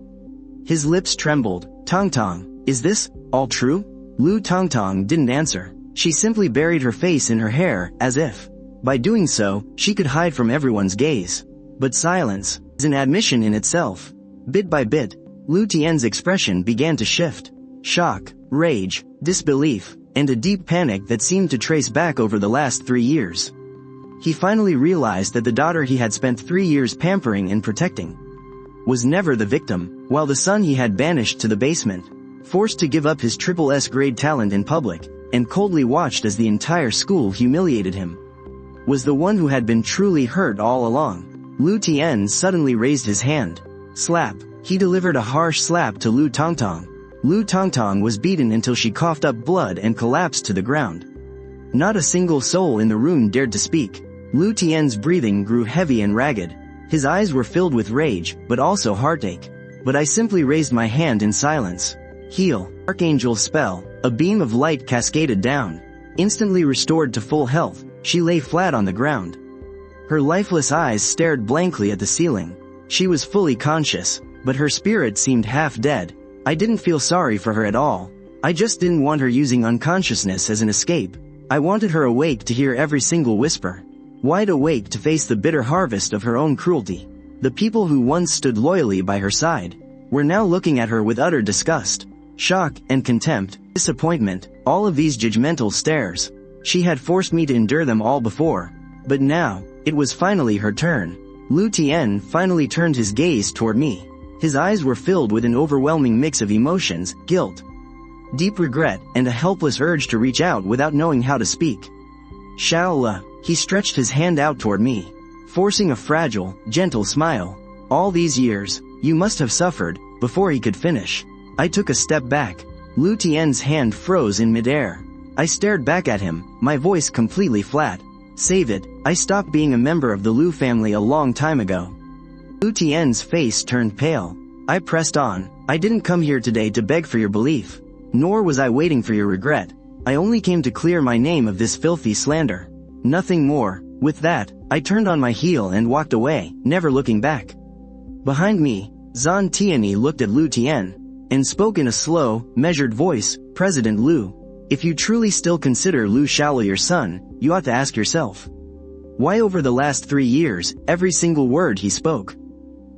His lips trembled. Tongtong, is this all true? Lu Tongtong didn't answer. She simply buried her face in her hair, as if, by doing so, she could hide from everyone's gaze. But silence is an admission in itself. Bit by bit, Liu Tian's expression began to shift. Shock, rage, disbelief, and a deep panic that seemed to trace back over the last 3 years. He finally realized that the daughter he had spent 3 years pampering and protecting was never the victim, while the son he had banished to the basement, forced to give up his SSS grade talent in public, and coldly watched as the entire school humiliated him, was the one who had been truly hurt all along. Liu Tian suddenly raised his hand. Slap. He delivered a harsh slap to Lu Tongtong. Lu Tongtong was beaten until she coughed up blood and collapsed to the ground. Not a single soul in the room dared to speak. Liu Tian's breathing grew heavy and ragged. His eyes were filled with rage, but also heartache. But I simply raised my hand in silence. Heal. Archangel spell. A beam of light cascaded down. Instantly restored to full health, she lay flat on the ground. Her lifeless eyes stared blankly at the ceiling. She was fully conscious, but her spirit seemed half dead. I didn't feel sorry for her at all. I just didn't want her using unconsciousness as an escape. I wanted her awake to hear every single whisper. Wide awake to face the bitter harvest of her own cruelty. The people who once stood loyally by her side were now looking at her with utter disgust, shock and contempt, disappointment, all of these judgmental stares. She had forced me to endure them all before, but now, it was finally her turn. Liu Tian finally turned his gaze toward me. His eyes were filled with an overwhelming mix of emotions, guilt, deep regret, and a helpless urge to reach out without knowing how to speak. Xiaole, he stretched his hand out toward me, forcing a fragile, gentle smile. All these years, you must have suffered. Before he could finish, I took a step back. Liu Tian's hand froze in midair. I stared back at him, my voice completely flat. Save it, I stopped being a member of the Liu family a long time ago. Liu Tian's face turned pale. I pressed on. I didn't come here today to beg for your belief. Nor was I waiting for your regret. I only came to clear my name of this filthy slander. Nothing more. With that, I turned on my heel and walked away, never looking back. Behind me, Zhan Tianyi looked at Liu Tian, and spoke in a slow, measured voice, President Liu, if you truly still consider Liu Xiaole your son, you ought to ask yourself, why over the last 3 years, every single word he spoke,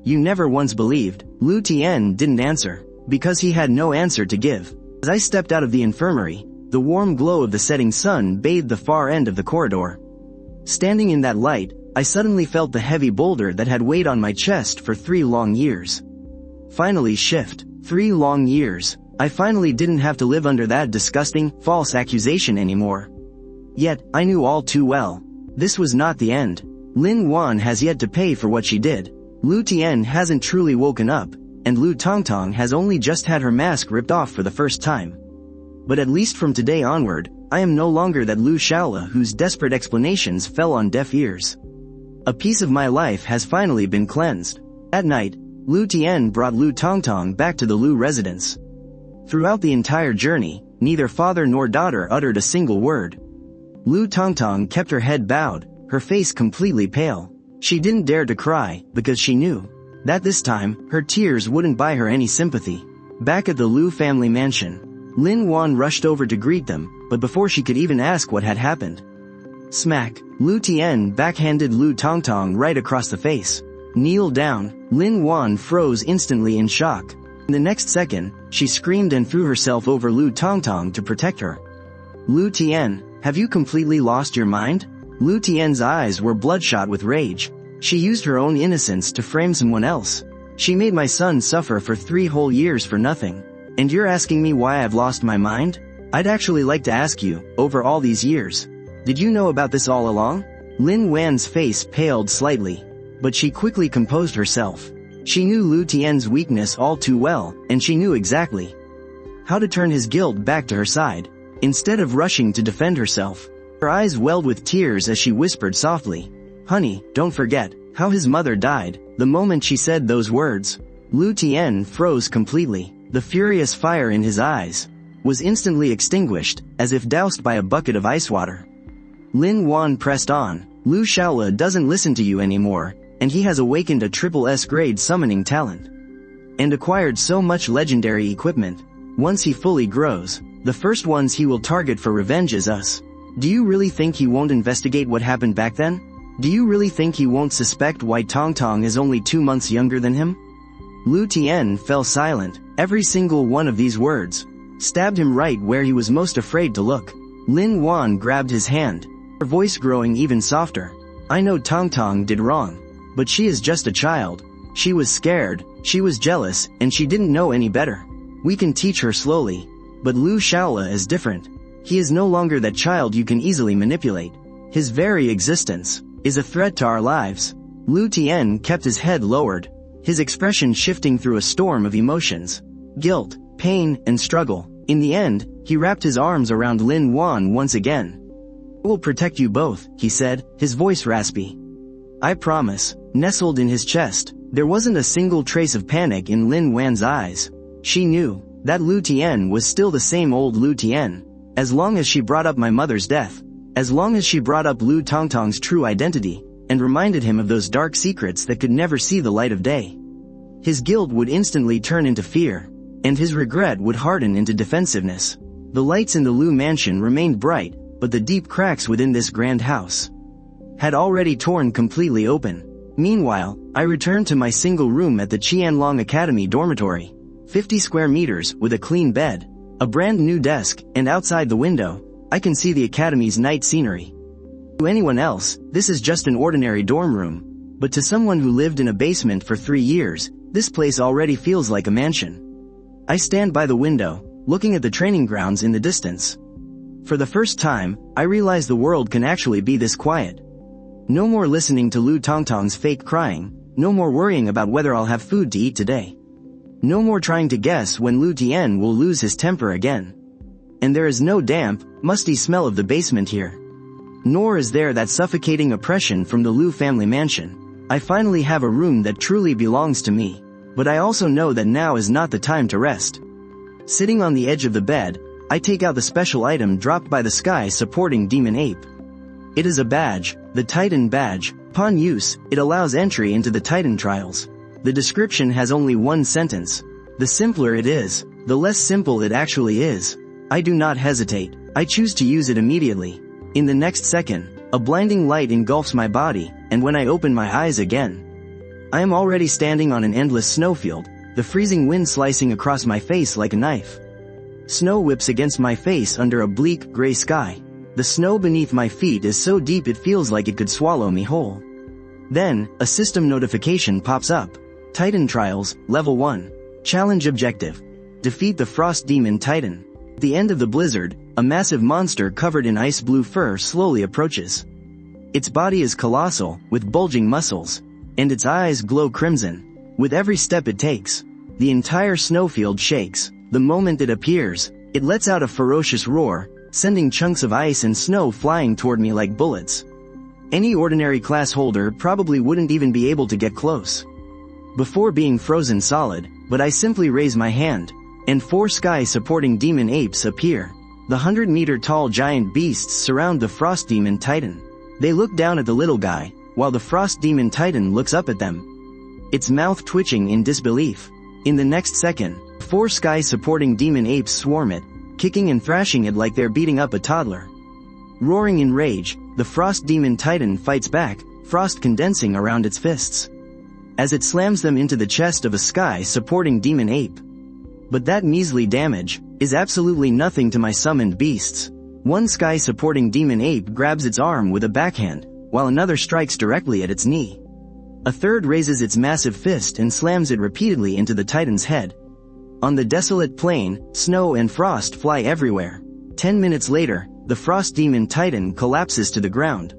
you never once believed? Liu Tian didn't answer, because he had no answer to give. As I stepped out of the infirmary, the warm glow of the setting sun bathed the far end of the corridor. Standing in that light, I suddenly felt the heavy boulder that had weighed on my chest for 3 long years. Finally shift. 3 long years. I finally didn't have to live under that disgusting, false accusation anymore. Yet, I knew all too well. This was not the end. Lin Wan has yet to pay for what she did. Liu Tian hasn't truly woken up, and Lu Tongtong has only just had her mask ripped off for the first time. But at least from today onward, I am no longer that Liu Xiaole whose desperate explanations fell on deaf ears. A piece of my life has finally been cleansed. At night, Liu Tian brought Lu Tongtong back to the Liu residence. Throughout the entire journey, neither father nor daughter uttered a single word. Lu Tongtong kept her head bowed, her face completely pale. She didn't dare to cry, because she knew that this time, her tears wouldn't buy her any sympathy. Back at the Liu family mansion, Lin Wan rushed over to greet them, but before she could even ask what had happened, smack, Liu Tian backhanded Lu Tongtong right across the face. Kneel down. Lin Wan froze instantly in shock. In the next second, she screamed and threw herself over Lu Tongtong to protect her. Liu Tian, have you completely lost your mind? Liu Tian's eyes were bloodshot with rage. She used her own innocence to frame someone else. She made my son suffer for 3 whole years for nothing. And you're asking me why I've lost my mind? I'd actually like to ask you, over all these years, did you know about this all along? Lin Wan's face paled slightly, but she quickly composed herself. She knew Lu Tian's weakness all too well, and she knew exactly how to turn his guilt back to her side. Instead of rushing to defend herself, her eyes welled with tears as she whispered softly, "Honey, don't forget how his mother died." The moment she said those words, Lu Tian froze completely. The furious fire in his eyes was instantly extinguished, as if doused by a bucket of ice water. Lin Wan pressed on. Liu Xiaole doesn't listen to you anymore, and he has awakened a SSS grade summoning talent and acquired so much legendary equipment. Once he fully grows, the first ones he will target for revenge is us. Do you really think he won't investigate what happened back then? Do you really think he won't suspect why Tongtong is only 2 months younger than him? Lu Tian fell silent. Every single one of these words stabbed him right where he was most afraid to look. Lin Wan grabbed his hand, her voice growing even softer. "I know Tongtong did wrong, but she is just a child. She was scared, she was jealous, and she didn't know any better. We can teach her slowly. But Liu Xiaole is different. He is no longer that child you can easily manipulate. His very existence is a threat to our lives." Lu Tian kept his head lowered, his expression shifting through a storm of emotions. Guilt, pain, and struggle. In the end, he wrapped his arms around Lin Wan once again. "I will protect you both," he said, his voice raspy. "I promise." Nestled in his chest, there wasn't a single trace of panic in Lin Wan's eyes. She knew that Lu Tian was still the same old Lu Tian. As long as she brought up my mother's death, as long as she brought up Lu Tongtong's true identity, and reminded him of those dark secrets that could never see the light of day, his guilt would instantly turn into fear, and his regret would harden into defensiveness. The lights in the Lu mansion remained bright, but the deep cracks within this grand house had already torn completely open. Meanwhile, I returned to my single room at the Qianlong Academy dormitory. 50 square meters with a clean bed, a brand new desk, and outside the window, I can see the academy's night scenery. To anyone else, this is just an ordinary dorm room. But to someone who lived in a basement for 3 years, this place already feels like a mansion. I stand by the window, looking at the training grounds in the distance. For the first time, I realize the world can actually be this quiet. No more listening to Lu Tongtong's fake crying, no more worrying about whether I'll have food to eat today. No more trying to guess when Lu Tian will lose his temper again. And there is no damp, musty smell of the basement here. Nor is there that suffocating oppression from the Lu family mansion. I finally have a room that truly belongs to me. But I also know that now is not the time to rest. Sitting on the edge of the bed, I take out the special item dropped by the sky supporting Demon Ape. It is a badge, the Titan badge. Upon use, it allows entry into the Titan trials. The description has only one sentence. The simpler it is, the less simple it actually is. I do not hesitate. I choose to use it immediately. In the next second, a blinding light engulfs my body, and when I open my eyes again, I am already standing on an endless snowfield, the freezing wind slicing across my face like a knife. Snow whips against my face under a bleak, gray sky. The snow beneath my feet is so deep it feels like it could swallow me whole. Then, a system notification pops up. Titan Trials, Level 1. Challenge Objective. Defeat the Frost Demon Titan. At the end of the blizzard, a massive monster covered in ice blue fur slowly approaches. Its body is colossal, with bulging muscles, and its eyes glow crimson. With every step it takes, the entire snowfield shakes. The moment it appears, it lets out a ferocious roar, sending chunks of ice and snow flying toward me like bullets. Any ordinary class holder probably wouldn't even be able to get close before being frozen solid, but I simply raise my hand, and 4 sky-supporting demon apes appear. The 100-meter-tall giant beasts surround the Frost Demon Titan. They look down at the little guy, while the Frost Demon Titan looks up at them, its mouth twitching in disbelief. In the next second, 4 sky-supporting demon apes swarm it, kicking and thrashing it like they're beating up a toddler. Roaring in rage, the Frost Demon Titan fights back, frost condensing around its fists, as it slams them into the chest of a sky-supporting demon ape. But that measly damage is absolutely nothing to my summoned beasts. One sky-supporting demon ape grabs its arm with a backhand, while another strikes directly at its knee. A third raises its massive fist and slams it repeatedly into the Titan's head. On the desolate plain, snow and frost fly everywhere. 10 minutes later, the Frost Demon Titan collapses to the ground.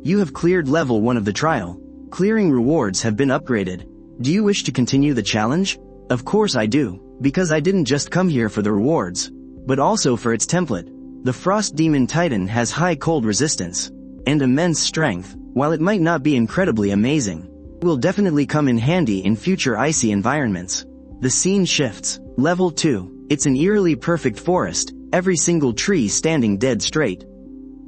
You have cleared level 1 of the trial. Clearing rewards have been upgraded. Do you wish to continue the challenge? Of course I do, because I didn't just come here for the rewards, but also for its template. The Frost Demon Titan has high cold resistance and immense strength. While it might not be incredibly amazing, it will definitely come in handy in future icy environments. The scene shifts. Level 2. It's an eerily perfect forest, every single tree standing dead straight.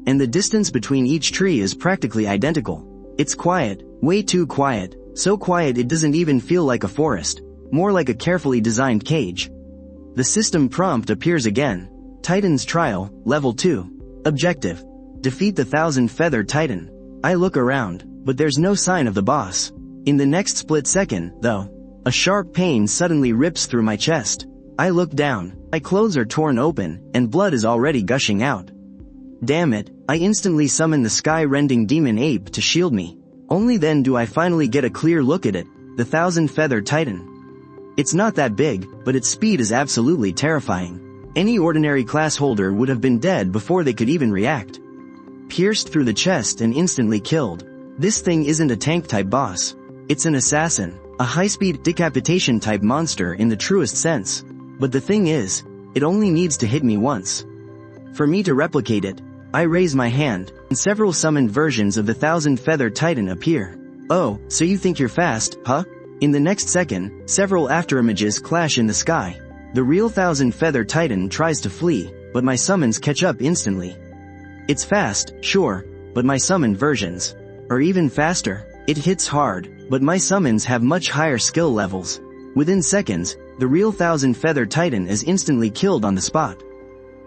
And the distance between each tree is practically identical. It's quiet, way too quiet, so quiet it doesn't even feel like a forest, more like a carefully designed cage. The system prompt appears again. Titan's Trial, Level 2. Objective: defeat the 1,000-feather Titan. I look around, but there's no sign of the boss. In the next split second, though, a sharp pain suddenly rips through my chest. I look down, my clothes are torn open, and blood is already gushing out. Damn it, I instantly summon the sky-rending demon ape to shield me. Only then do I finally get a clear look at it, the 1,000-feather Titan. It's not that big, but its speed is absolutely terrifying. Any ordinary class holder would have been dead before they could even react. Pierced through the chest and instantly killed. This thing isn't a tank-type boss. It's an assassin, a high-speed decapitation-type monster in the truest sense. But the thing is, it only needs to hit me once. For me to replicate it, I raise my hand, and several summoned versions of the 1,000-feather Titan appear. Oh, so you think you're fast, huh? In the next second, several afterimages clash in the sky. The real 1,000-feather Titan tries to flee, but my summons catch up instantly. It's fast, sure, but my summoned versions are even faster. It hits hard, but my summons have much higher skill levels. Within seconds, the real 1,000-feather Titan is instantly killed on the spot.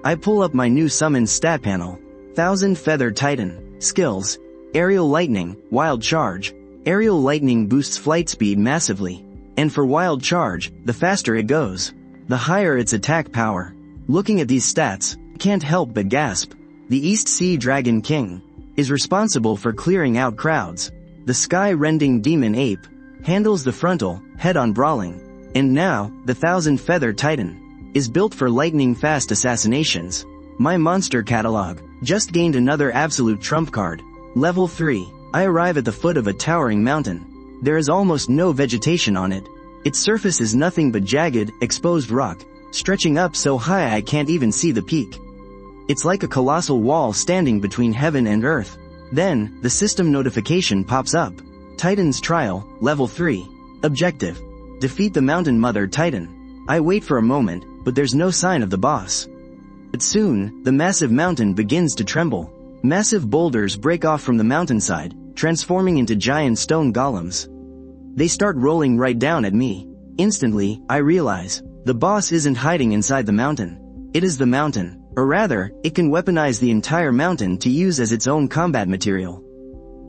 I pull up my new summon stat panel. 1,000-feather Titan. Skills: Aerial Lightning, Wild Charge. Aerial Lightning boosts flight speed massively. And for Wild Charge, the faster it goes, the higher its attack power. Looking at these stats, I can't help but gasp. The East Sea Dragon King is responsible for clearing out crowds. The sky-rending demon ape handles the frontal, head-on brawling. And now, the 1,000-feather Titan is built for lightning-fast assassinations. My monster catalog just gained another absolute trump card. Level 3. I arrive at the foot of a towering mountain. There is almost no vegetation on it. Its surface is nothing but jagged, exposed rock, stretching up so high I can't even see the peak. It's like a colossal wall standing between heaven and earth. Then, the system notification pops up. Titan's Trial, Level 3. Objective: defeat the Mountain Mother Titan. I wait for a moment, but there's no sign of the boss. But soon, the massive mountain begins to tremble. Massive boulders break off from the mountainside, transforming into giant stone golems. They start rolling right down at me. Instantly, I realize, the boss isn't hiding inside the mountain. It is the mountain, or rather, it can weaponize the entire mountain to use as its own combat material.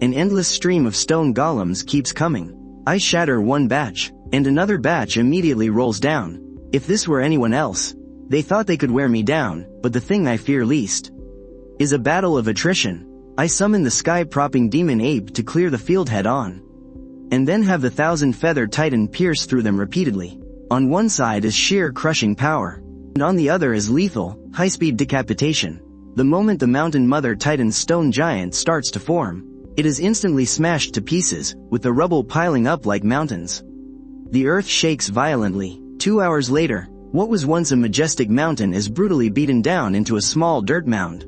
An endless stream of stone golems keeps coming. I shatter one batch, and another batch immediately rolls down. If this were anyone else, they thought they could wear me down, but the thing I fear least is a battle of attrition. I summon the sky-propping demon ape to clear the field head-on, and then have the 1,000-feather Titan pierce through them repeatedly. On one side is sheer crushing power, and on the other is lethal, high-speed decapitation. The moment the Mountain Mother Titan's stone giant starts to form, it is instantly smashed to pieces, with the rubble piling up like mountains. The earth shakes violently. 2 hours later, what was once a majestic mountain is brutally beaten down into a small dirt mound.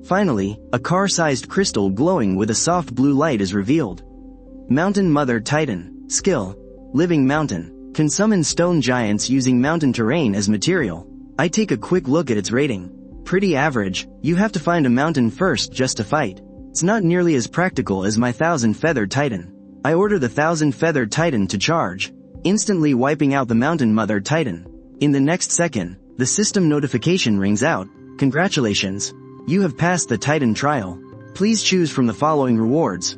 Finally, a car-sized crystal glowing with a soft blue light is revealed. Mountain Mother Titan. Skill: Living Mountain. Can summon stone giants using mountain terrain as material. I take a quick look at its rating. Pretty average. You have to find a mountain first just to fight. It's not nearly as practical as my 1,000-feather Titan. I order the 1,000-feather Titan to charge, instantly wiping out the Mountain Mother Titan. In the next second, the system notification rings out. Congratulations! You have passed the Titan trial. Please choose from the following rewards.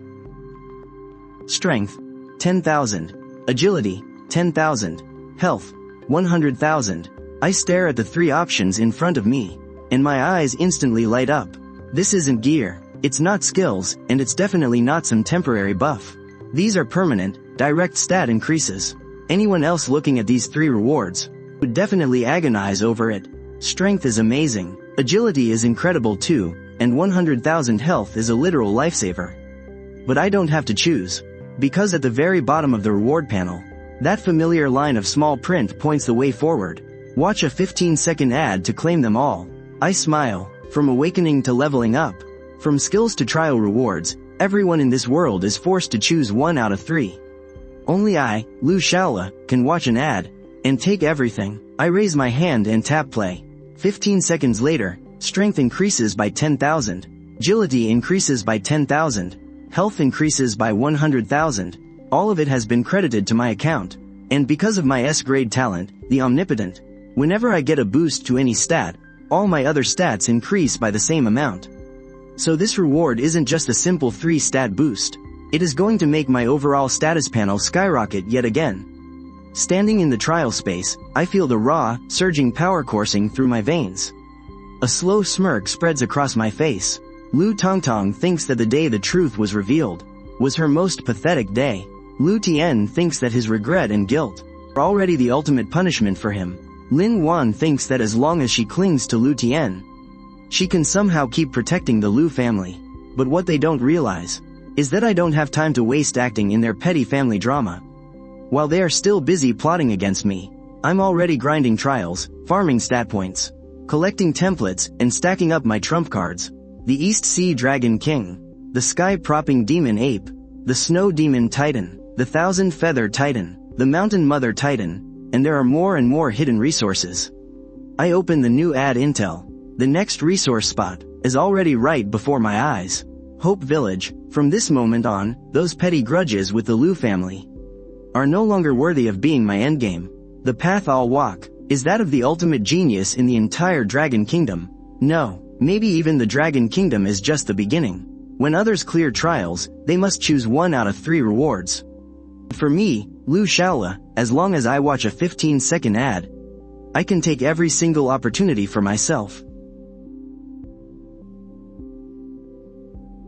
Strength: 10,000. Agility: 10,000. Health: 100,000. I stare at the three options in front of me, and my eyes instantly light up. This isn't gear, it's not skills, and it's definitely not some temporary buff. These are permanent, direct stat increases. Anyone else looking at these three rewards Would definitely agonize over it. Strength is amazing, agility is incredible too, and 100,000 health is a literal lifesaver. But I don't have to choose. Because at the very bottom of the reward panel, that familiar line of small print points the way forward. Watch a 15-second ad to claim them all. I smile. From awakening to leveling up, from skills to trial rewards, everyone in this world is forced to choose 1 out of 3. Only I, Liu Xiaole, can watch an ad and take everything. I raise my hand and tap play. 15 seconds later, strength increases by 10,000, agility increases by 10,000, health increases by 100,000. All of it has been credited to my account. And because of my S-grade talent, the Omnipotent, whenever I get a boost to any stat, all my other stats increase by the same amount. So this reward isn't just a simple 3-stat boost. It is going to make my overall status panel skyrocket yet again. Standing in the trial space, I feel the raw, surging power coursing through my veins. A slow smirk spreads across my face. Lu Tongtong thinks that the day the truth was revealed was her most pathetic day. Lu Tian thinks that his regret and guilt are already the ultimate punishment for him. Lin Wan thinks that as long as she clings to Lu Tian, she can somehow keep protecting the Lu family. But what they don't realize is that I don't have time to waste acting in their petty family drama. While they are still busy plotting against me, I'm already grinding trials, farming stat points, collecting templates, and stacking up my trump cards. The East Sea Dragon King, the Sky Propping Demon Ape, the Snow Demon Titan, the Thousand Feather Titan, the Mountain Mother Titan, and there are more and more hidden resources. I open the new ad intel. The next resource spot is already right before my eyes. Hope Village. From this moment on, those petty grudges with the Liu family are no longer worthy of being my endgame. The path I'll walk is that of the ultimate genius in the entire Dragon Kingdom. No, maybe even the Dragon Kingdom is just the beginning. When others clear trials, they must choose 1 out of 3 rewards. For me, Liu Xiaole, as long as I watch a 15-second ad, I can take every single opportunity for myself.